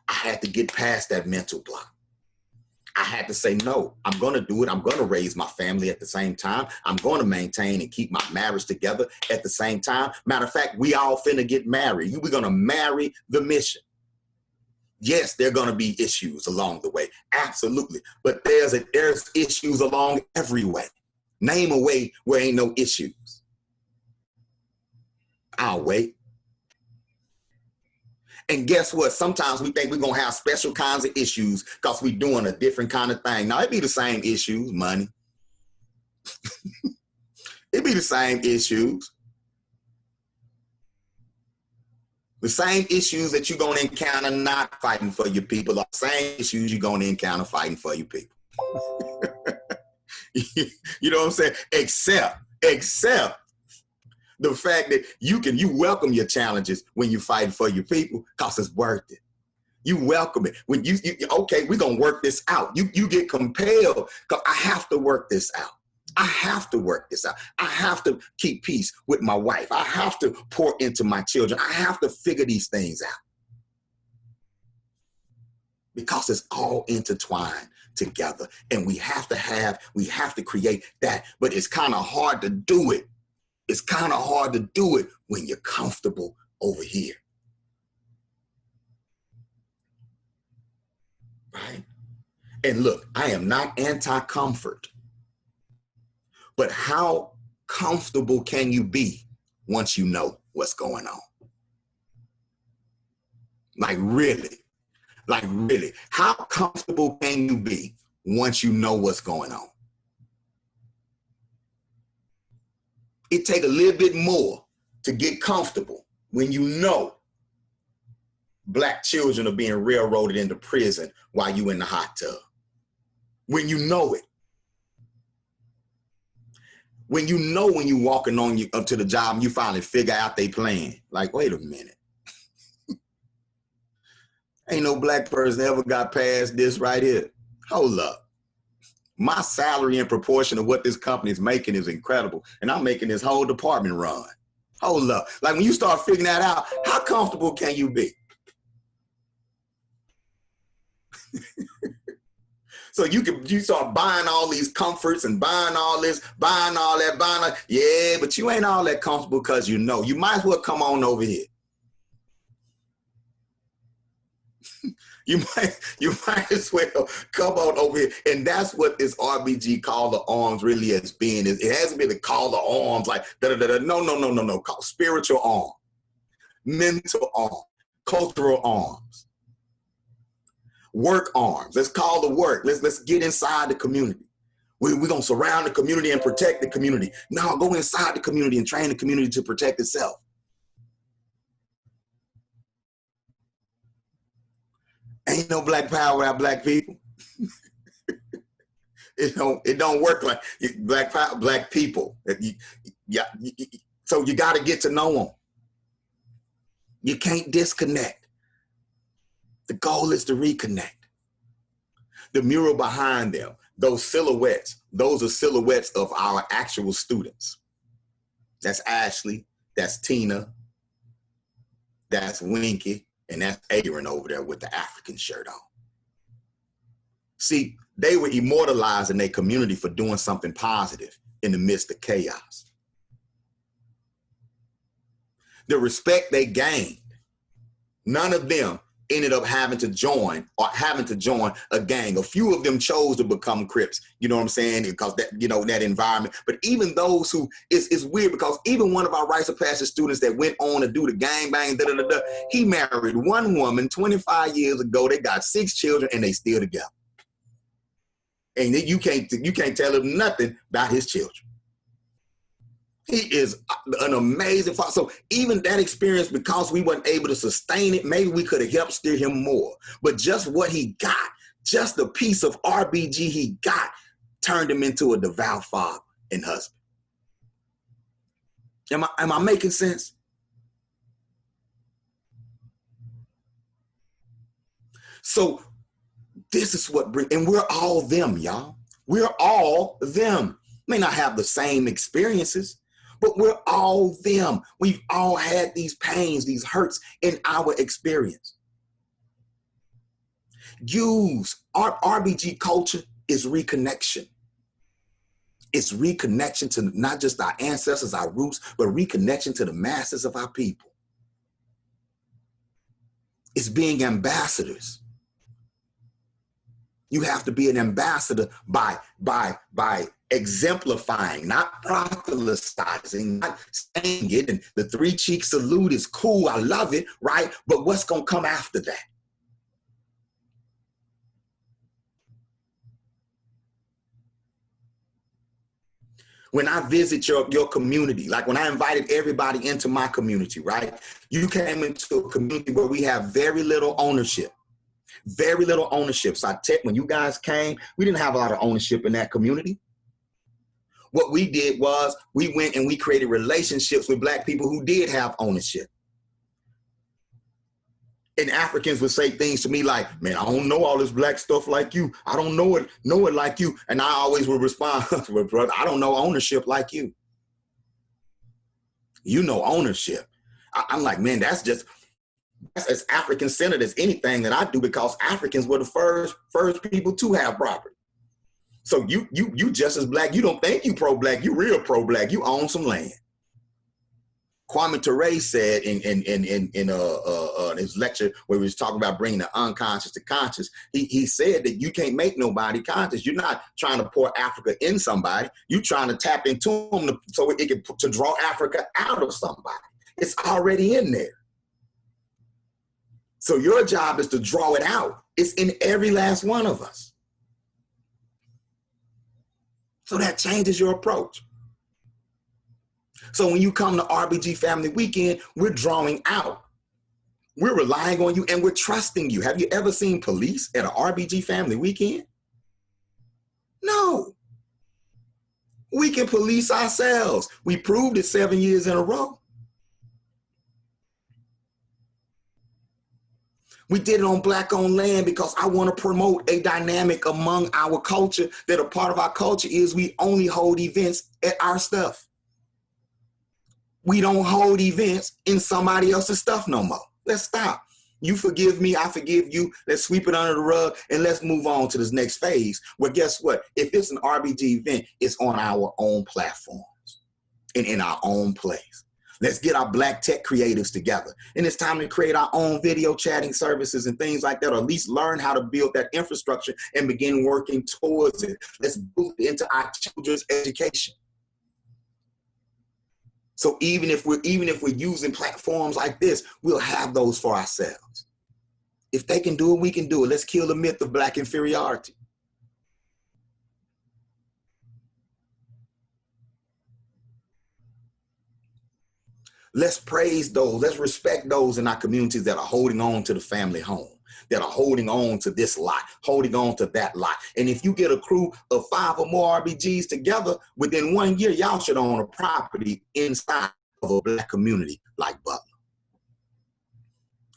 I had to get past that mental block. I had to say, no, I'm gonna do it. I'm gonna raise my family at the same time. I'm gonna maintain and keep my marriage together at the same time. Matter of fact, we all finna get married. We're gonna marry the mission. Yes, there are gonna be issues along the way, absolutely. But there's issues along every way. Name a way where ain't no issues. I'll wait. And guess what? Sometimes we think we're gonna have special kinds of issues because we're doing a different kind of thing. Now, it'd be the same issues, money. It'd be the same issues. The same issues that you're gonna encounter not fighting for your people are the same issues you're gonna encounter fighting for your people. You know what I'm saying? Except the fact that you welcome your challenges when you fight for your people because it's worth it. You welcome it. When you okay, we're gonna work this out. You get compelled because I have to work this out. I have to work this out. I have to keep peace with my wife. I have to pour into my children. I have to figure these things out. Because it's all intertwined together. And we have to create that. But it's kind of hard to do it. It's kind of hard to do it when you're comfortable over here. Right? And look, I am not anti-comfort. But how comfortable can you be once you know what's going on? Like really, how comfortable can you be once you know what's going on? It takes a little bit more to get comfortable when you know Black children are being railroaded into prison while you in the hot tub. When you know it. When you know when you walking on up to the job and you finally figure out they plan. Like, wait a minute. Ain't no Black person ever got past this right here. Hold up. My salary in proportion to what this company is making is incredible. And I'm making this whole department run. Hold up. Like when you start figuring that out, how comfortable can you be? So you start buying all these comforts and buying all this, buying all that. Yeah, but you ain't all that comfortable because you know. You might as well come on over here. You might as well come on over here. And that's what this RBG Call to Arms really has been. It hasn't been a call to arms like da-da-da-da. No. Spiritual arm, mental arm, cultural arms, work arms. Let's call the work. Let's get inside the community. We're going to surround the community and protect the community. No, go inside the community and train the community to protect itself. Ain't no black power without black people. It don't work like black power, black people. So you got to get to know them. You can't disconnect. The goal is to reconnect. The mural behind them, those silhouettes, those are silhouettes of our actual students. That's Ashley, that's Tina, that's Winky, and that's Aaron over there with the African shirt on. See, they were immortalized in their community for doing something positive in the midst of chaos. The respect they gained, none of them ended up having to join a gang. A few of them chose to become Crips, you know what I'm saying? Because that, that environment. But even those who, it's weird because even one of our rites of passage students that went on to do the gangbang, he married one woman 25 years ago. They got 6 children and they still together. And you can't tell him nothing about his children. He is an amazing father. So even that experience, because we weren't able to sustain it, maybe we could have helped steer him more. But just what he got, just the piece of RBG he got, turned him into a devout father and husband. Am I making sense? So this is what and we're all them, y'all. We're all them. May not have the same experiences, but we're all them. We've all had these pains, these hurts in our experience. Our RBG culture is reconnection. It's reconnection to not just our ancestors, our roots, but reconnection to the masses of our people. It's being ambassadors. You have to be an ambassador by exemplifying, not proselytizing, not saying it. And the 3-cheek salute is cool. I love it, right? But what's going to come after that? When I visit your community, like when I invited everybody into my community, right? You came into a community where we have very little ownership. Very little ownership. So when you guys came, we didn't have a lot of ownership in that community. What we did was we went and we created relationships with Black people who did have ownership. And Africans would say things to me like, man, I don't know all this Black stuff like you. I don't know it like you. And I always would respond, well, brother, I don't know ownership like you. You know ownership. I'm like, man, that's as African-centered as anything that I do, because Africans were the first people to have property. So you just as Black. You don't think you pro-Black. You real pro-Black. You own some land. Kwame Ture said in his lecture where he was talking about bringing the unconscious to conscious, he said that you can't make nobody conscious. You're not trying to pour Africa in somebody. You're trying to tap into them so it can to draw Africa out of somebody. It's already in there. So your job is to draw it out. It's in every last one of us. So that changes your approach. So when you come to RBG Family Weekend, we're drawing out. We're relying on you and we're trusting you. Have you ever seen police at an RBG Family Weekend? No. We can police ourselves. We proved it 7 years in a row. We did it on Black-owned land because I want to promote a dynamic among our culture, that a part of our culture is we only hold events at our stuff. We don't hold events in somebody else's stuff no more. Let's stop. You forgive me, I forgive you. Let's sweep it under the rug and let's move on to this next phase. Well, guess what? If it's an RBG event, it's on our own platforms and in our own place. Let's get our Black tech creatives together. And it's time to create our own video chatting services and things like that, or at least learn how to build that infrastructure and begin working towards it. Let's boot into our children's education. So even if we're using platforms like this, we'll have those for ourselves. If they can do it, we can do it. Let's kill the myth of Black inferiority. Let's praise those, let's respect those in our communities that are holding on to the family home, that are holding on to this lot, holding on to that lot. And if you get a crew of 5 or more RBGs together, within 1 year, y'all should own a property inside of a Black community like Butler.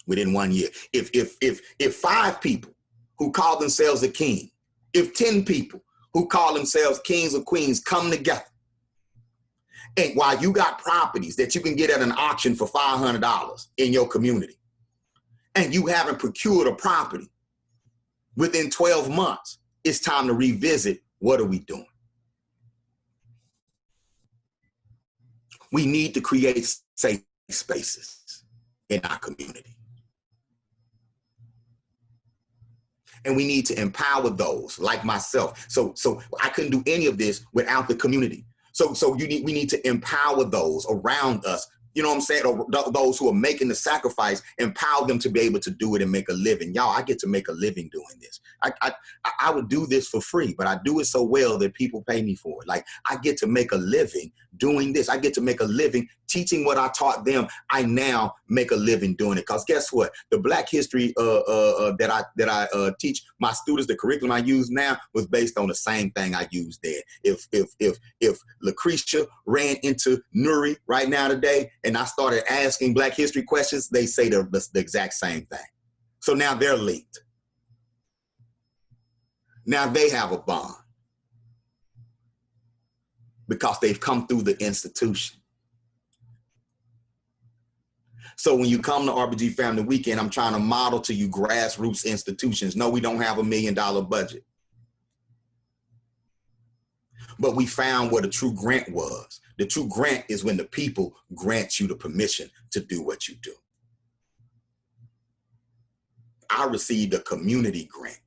Within 1 year. If 5 people who call themselves a king, if 10 people who call themselves kings or queens come together, and while you got properties that you can get at an auction for $500 in your community, and you haven't procured a property within 12 months, it's time to revisit, what are we doing? We need to create safe spaces in our community. And we need to empower those like myself. So I couldn't do any of this without the community. So we need to empower those around us, you know what I'm saying, or those who are making the sacrifice, empower them to be able to do it and make a living. Y'all, I get to make a living doing this. I would do this for free, but I do it so well that people pay me for it. Like, I get to make a living doing this. I get to make a living teaching what I taught them. I now make a living doing it. Because guess what? The Black history that I teach my students, the curriculum I use now, was based on the same thing I used then. If Lucretia ran into Nuri right now today and I started asking Black history questions, they say the exact same thing. So now they're linked. Now they have a bond because they've come through the institution. So when you come to RBG Family Weekend, I'm trying to model to you grassroots institutions. No, we don't have $1 million budget. But we found what a true grant was. The true grant is when the people grant you the permission to do what you do. I received a community grant.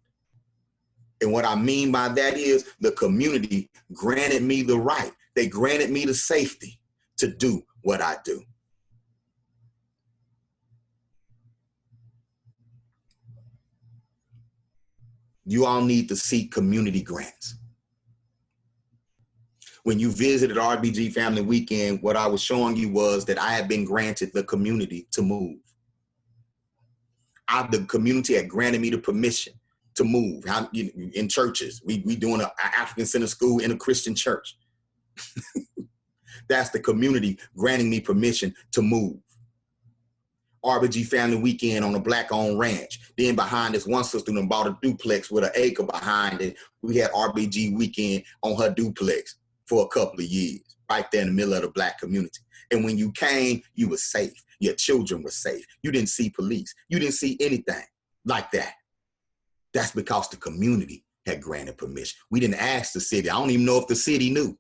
And what I mean by that is the community granted me the right. They granted me the safety to do what I do. You all need to seek community grants. When you visited RBG Family Weekend, what I was showing you was that I had been granted the community to move. The community had granted me the permission to move. In churches, we doing an African Center School in a Christian church. That's the community granting me permission to move. RBG Family Weekend on a Black-owned ranch. Then behind this, one sister who bought a duplex with an acre behind it. We had RBG Weekend on her duplex for a couple of years, right there in the middle of the Black community. And when you came, you were safe. Your children were safe. You didn't see police. You didn't see anything like that. That's because the community had granted permission. We didn't ask the city. I don't even know if the city knew.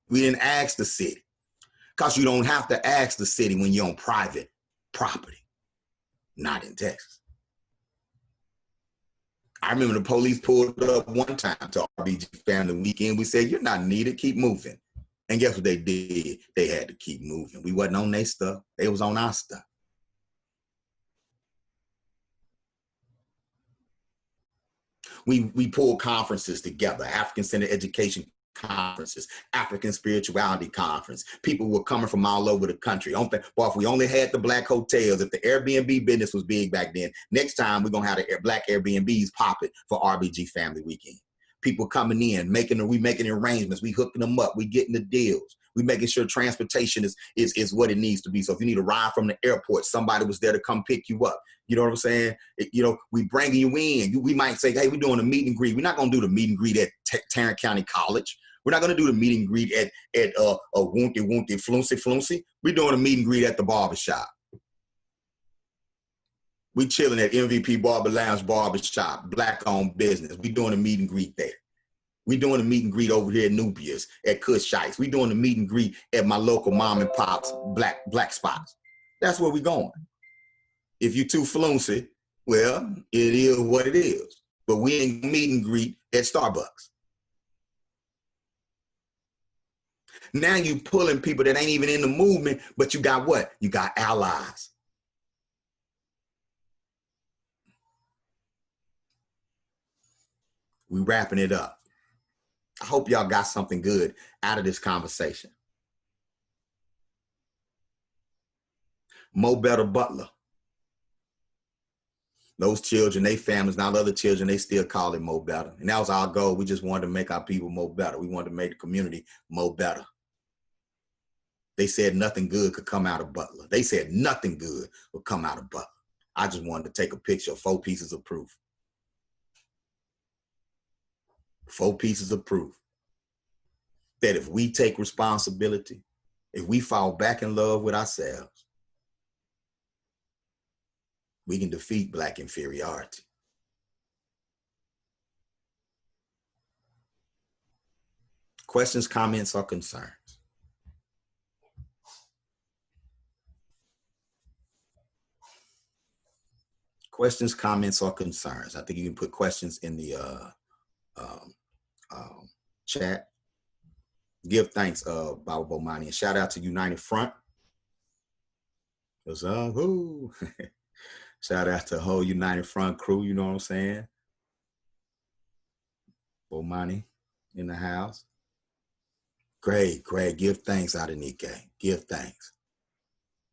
We didn't ask the city. Because you don't have to ask the city when you're on private property, not in Texas. I remember the police pulled up one time to RBG Family Weekend. We said, you're not needed, keep moving. And guess what they did? They had to keep moving. We wasn't on their stuff. They was on our stuff. We pulled conferences together, African Center Education conferences, African Spirituality Conference. People were coming from all over the country. Boy, if we only had the Black hotels, if the Airbnb business was big back then, next time we're going to have the Black Airbnbs pop it for RBG Family Weekend. People coming in, we making arrangements, we hooking them up, we getting the deals. We making sure transportation is what it needs to be. So if you need a ride from the airport, somebody was there to come pick you up. You know what I'm saying? We bringing you in. We might say, hey, we're doing a meet and greet. We're not going to do the meet and greet at Tarrant County College. We're not going to do the meet and greet at Woonty Flooncy. We're doing a meet and greet at the barbershop. We chilling at MVP Barber Lounge Barbershop, Black-owned business. We doing a meet and greet there. We doing a meet and greet over here at Nubius, at Cushites. We doing a meet and greet at my local mom and pop's black spots. That's where we going. If you too fluency, well, it is what it is. But we ain't meet and greet at Starbucks. Now you pulling people that ain't even in the movement, but you got what? You got allies. We wrapping it up. I hope y'all got something good out of this conversation. Mo Better Butler. Those children, they families, now the other children, they still call it Mo Better. And that was our goal. We just wanted to make our people Mo Better. We wanted to make the community Mo Better. They said nothing good could come out of Butler. They said nothing good would come out of Butler. I just wanted to take a picture of 4 pieces of proof. 4 pieces of proof that if we take responsibility, if we fall back in love with ourselves, we can defeat Black inferiority. Questions, comments, or concerns? Questions, comments, or concerns? I think you can put questions in the chat. Give thanks, Baba Bomani, and shout out to United Front. Shout out to the whole United Front crew, you know what I'm saying? Bomani in the house. Great. Give thanks, Adenike. Give thanks.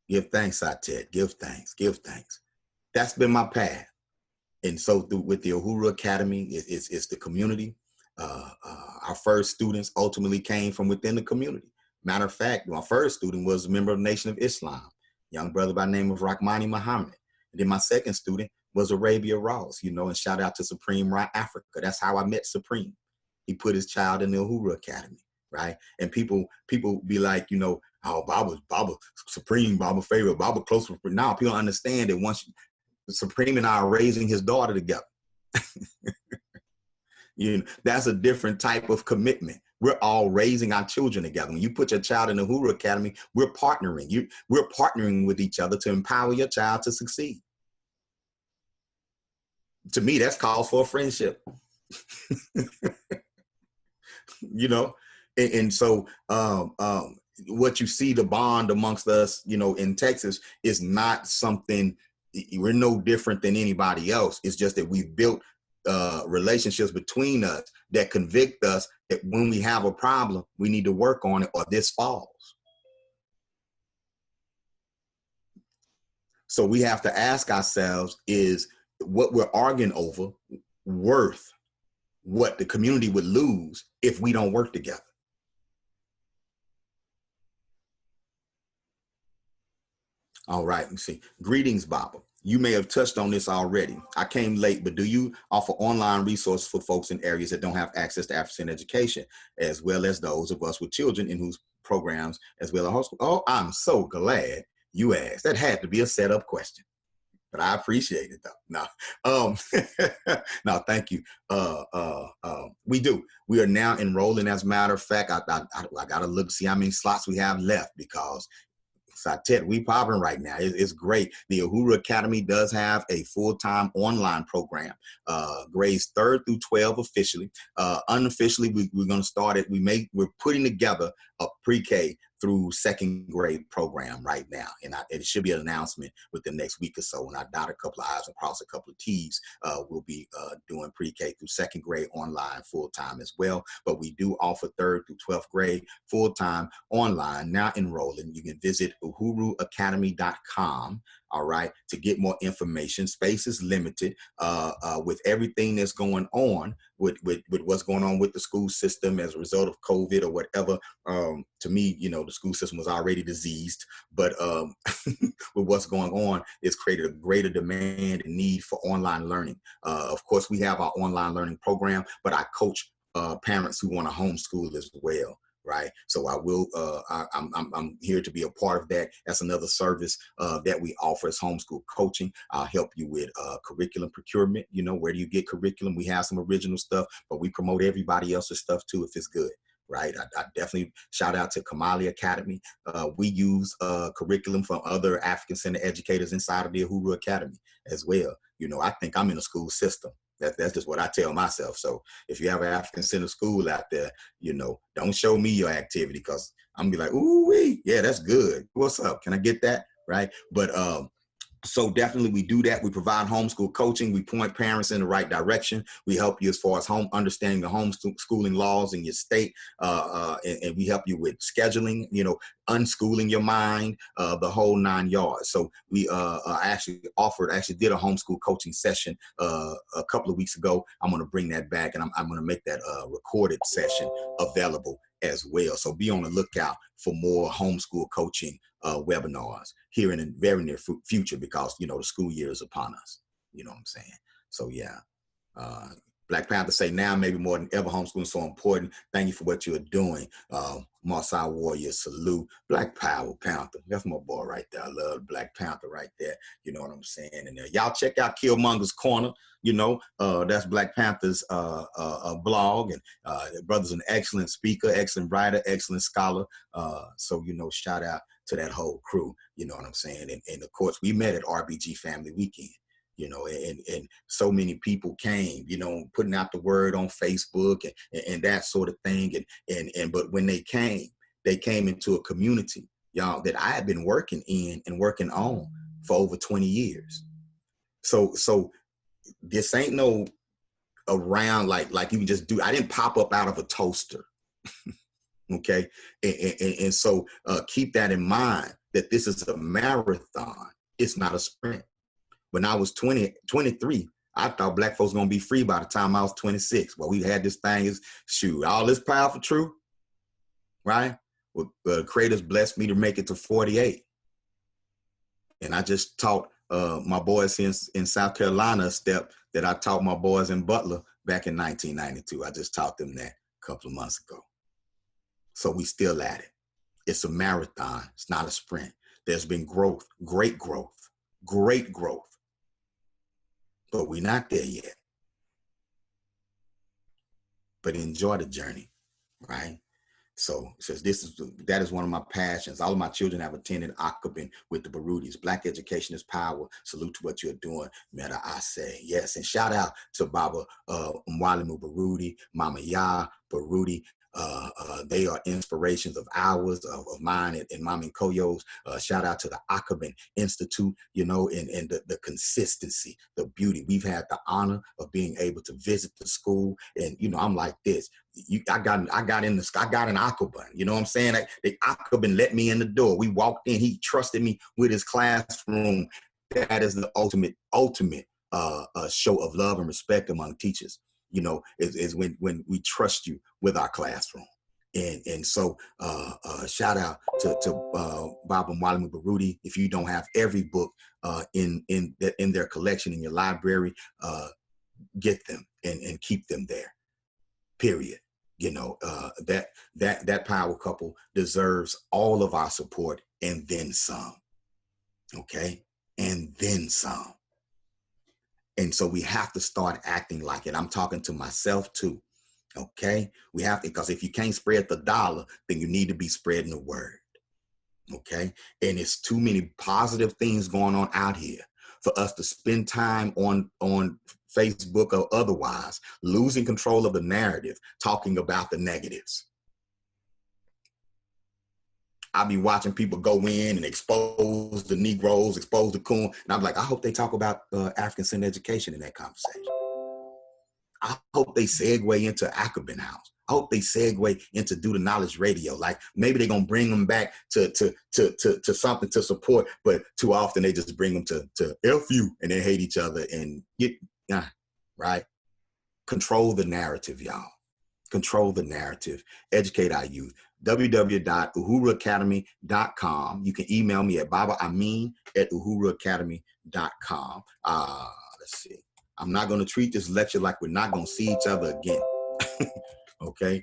Give thanks, Satet. Give thanks. That's been my path. And so with the Uhuru Academy, it's the community. Our first students ultimately came from within the community. Matter of fact, my first student was a member of the Nation of Islam, young brother by the name of Rahmani Muhammad. And then my second student was Arabia Ross, you know, and shout out to Supreme Right Africa. That's how I met Supreme. He put his child in the Uhuru Academy, right? And people be like, you know, oh, Baba Supreme, Baba favorite, Baba close. Now people understand that once Supreme and I are raising his daughter together. You know, that's a different type of commitment. We're all raising our children together. When you put your child in the Uhuru Academy, we're partnering. We're partnering with each other to empower your child to succeed. To me, that's called for a friendship. You know, and so what you see, the bond amongst us, you know, in Texas is not something, we're no different than anybody else. It's just that we've built relationships between us that convict us that when we have a problem, we need to work on it or this falls. So we have to ask ourselves, is what we're arguing over worth what the community would lose if we don't work together? All right, you see. Greetings, Baba. You may have touched on this already. I came late, but do you offer online resources for folks in areas that don't have access to African education, as well as those of us with children in whose programs as well as homeschool? Oh, I'm so glad you asked. That had to be a setup question, but I appreciate it though. No, no, thank you. We do. We are now enrolling. As a matter of fact, I gotta look, see how many slots we have left, because Satet, we popping right now. It's great. The Uhuru Academy does have a full-time online program, grades 3rd through 12 officially. Unofficially, we're going to start it. We're putting together a pre-K through 2nd grade program right now. And it should be an announcement within the next week or so. When I dot a couple of I's and cross a couple of T's, we'll be doing pre-K through 2nd grade online full-time as well. But we do offer 3rd through 12th grade full-time online, now enrolling. You can visit uhuruacademy.com, all right, to get more information. Space is limited with everything that's going on, with what's going on with the school system as a result of COVID or whatever. To me, you know, the school system was already diseased, but with what's going on, it's created a greater demand and need for online learning. Of course, we have our online learning program, but I coach parents who want to homeschool as well, right? So I will, I'm here to be a part of that. That's another service that we offer as homeschool coaching. I'll help you with curriculum procurement. You know, where do you get curriculum? We have some original stuff, but we promote everybody else's stuff too if it's good. Right. I definitely shout out to Kamali Academy. We use curriculum from other African Center educators inside of the Uhuru Academy as well. You know, I think I'm in a school system. That's just what I tell myself. So if you have an African Center school out there, you know, don't show me your activity because I'm gonna be like, ooh, yeah, that's good. What's up? Can I get that? Right. But so definitely we do that. We provide homeschool coaching. We point parents in the right direction. We help you as far as understanding the homeschooling laws in your state. And we help you with scheduling, you know, unschooling your mind, the whole 9 yards. So we actually did a homeschool coaching session a couple of weeks ago. I'm going to bring that back, and I'm going to make that recorded session available as well. So be on the lookout for more homeschool coaching webinars here in the very near future, because, you know, the school year is upon us. You know what I'm saying? So yeah, Black Panther say now maybe more than ever, homeschooling is so important. Thank you for what you're doing. Maasai Warrior, salute. Black Power Panther. That's my boy right there. I love Black Panther right there. You know what I'm saying? And y'all check out Killmonger's Corner. You know, that's Black Panther's blog. And brother's an excellent speaker, excellent writer, excellent scholar. So, you know, shout out to that whole crew. You know what I'm saying? And of course, we met at RBG Family Weekend. You know, and so many people came, you know, putting out the word on Facebook and that sort of thing. And but when they came into a community, y'all, that I had been working in and working on for over 20 years. So this ain't no around like you just do. I didn't pop up out of a toaster. Okay. And so keep that in mind, that this is a marathon. It's not a sprint. When I was 23, I thought Black folks gonna be free by the time I was 26. Well, we had this thing is, shoot, all this powerful truth, right? Well, the Creator's blessed me to make it to 48. And I just taught my boys in South Carolina a step that I taught my boys in Butler back in 1992. I just taught them that a couple of months ago. So we still at it. It's a marathon. It's not a sprint. There's been growth, great growth. But we're not there yet. But enjoy the journey, right? So it says that is one of my passions. All of my children have attended Akabin with the Barudis. Black education is power. Salute to what you're doing, Meta I say. Yes, and shout out to Baba Mwalimu Barudi, Mama Ya Barudi. They are inspirations of ours, of mine, and Mama Koyo's. Shout out to the Akabin Institute, you know, and the consistency, the beauty. We've had the honor of being able to visit the school, and you know, I'm like this. I got an Akabin. You know what I'm saying? The Akabin let me in the door. We walked in. He trusted me with his classroom. That is the ultimate show of love and respect among teachers. You know, is when we trust you with our classroom. And so shout out to Baba Mwalimu Barudi. If you don't have every book in their collection in your library, get them and keep them there, period. You know, that power couple deserves all of our support and then some, okay? And then some. And so we have to start acting like it. I'm talking to myself too, okay? We have to, because if you can't spread the dollar, then you need to be spreading the word, okay? And it's too many positive things going on out here for us to spend time on Facebook or otherwise, losing control of the narrative, talking about the negatives. I'll be watching people go in and expose the Negroes, expose the coon. And I'm like, I hope they talk about African-centered education in that conversation. I hope they segue into Akabin House. I hope they segue into Do the Knowledge Radio. Like maybe they're gonna bring them back to something to support, but too often they just bring them to F you and they hate each other and get, right? Control the narrative, y'all. Control the narrative. Educate our youth. www.uhuruacademy.com. You can email me at babaamin@uhuruacademy.com. Let's see. I'm not going to treat this lecture like we're not going to see each other again. Okay.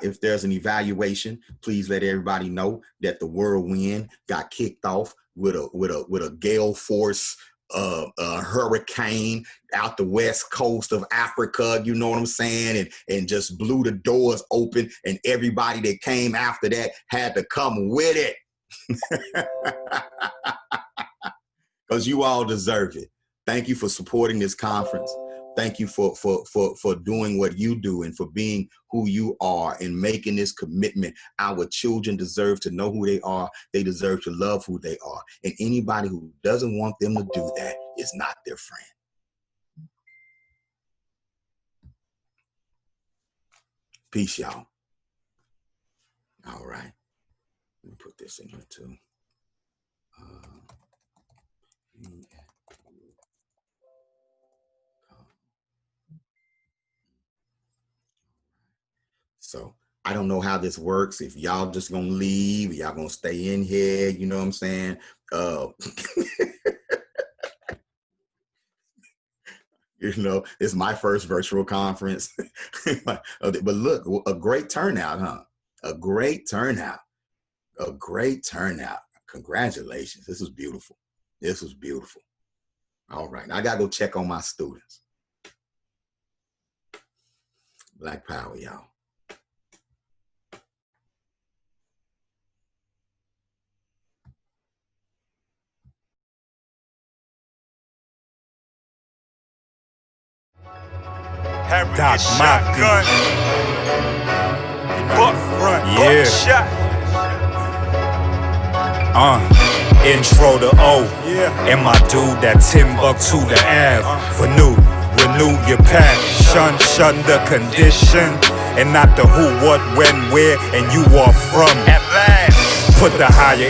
If there's an evaluation, please let everybody know that the Whirlwind got kicked off with a gale force hurricane out the west coast of Africa, you know what I'm saying, and just blew the doors open, and everybody that came after that had to come with it. Because you all deserve it. Thank you for supporting this conference. Thank you for doing what you do and for being who you are and making this commitment. Our children deserve to know who they are. They deserve to love who they are. And anybody who doesn't want them to do that is not their friend. Peace, y'all. All right. Let me put this in here too. So I don't know how this works. If y'all just gonna leave, y'all gonna stay in here, you know what I'm saying? You know, it's my first virtual conference. But look, a great turnout, huh? A great turnout. A great turnout. Congratulations. This was beautiful. This was beautiful. All right. Now I gotta go check on my students. Black power, y'all. Doc shotgun. Buck front. Yeah. Shot. Intro to O. Yeah. And my dude that Timbuktu the Ave. For new, renew your passion. Shun the condition. And not the who, what, when, where, and you are from. At last. Put the higher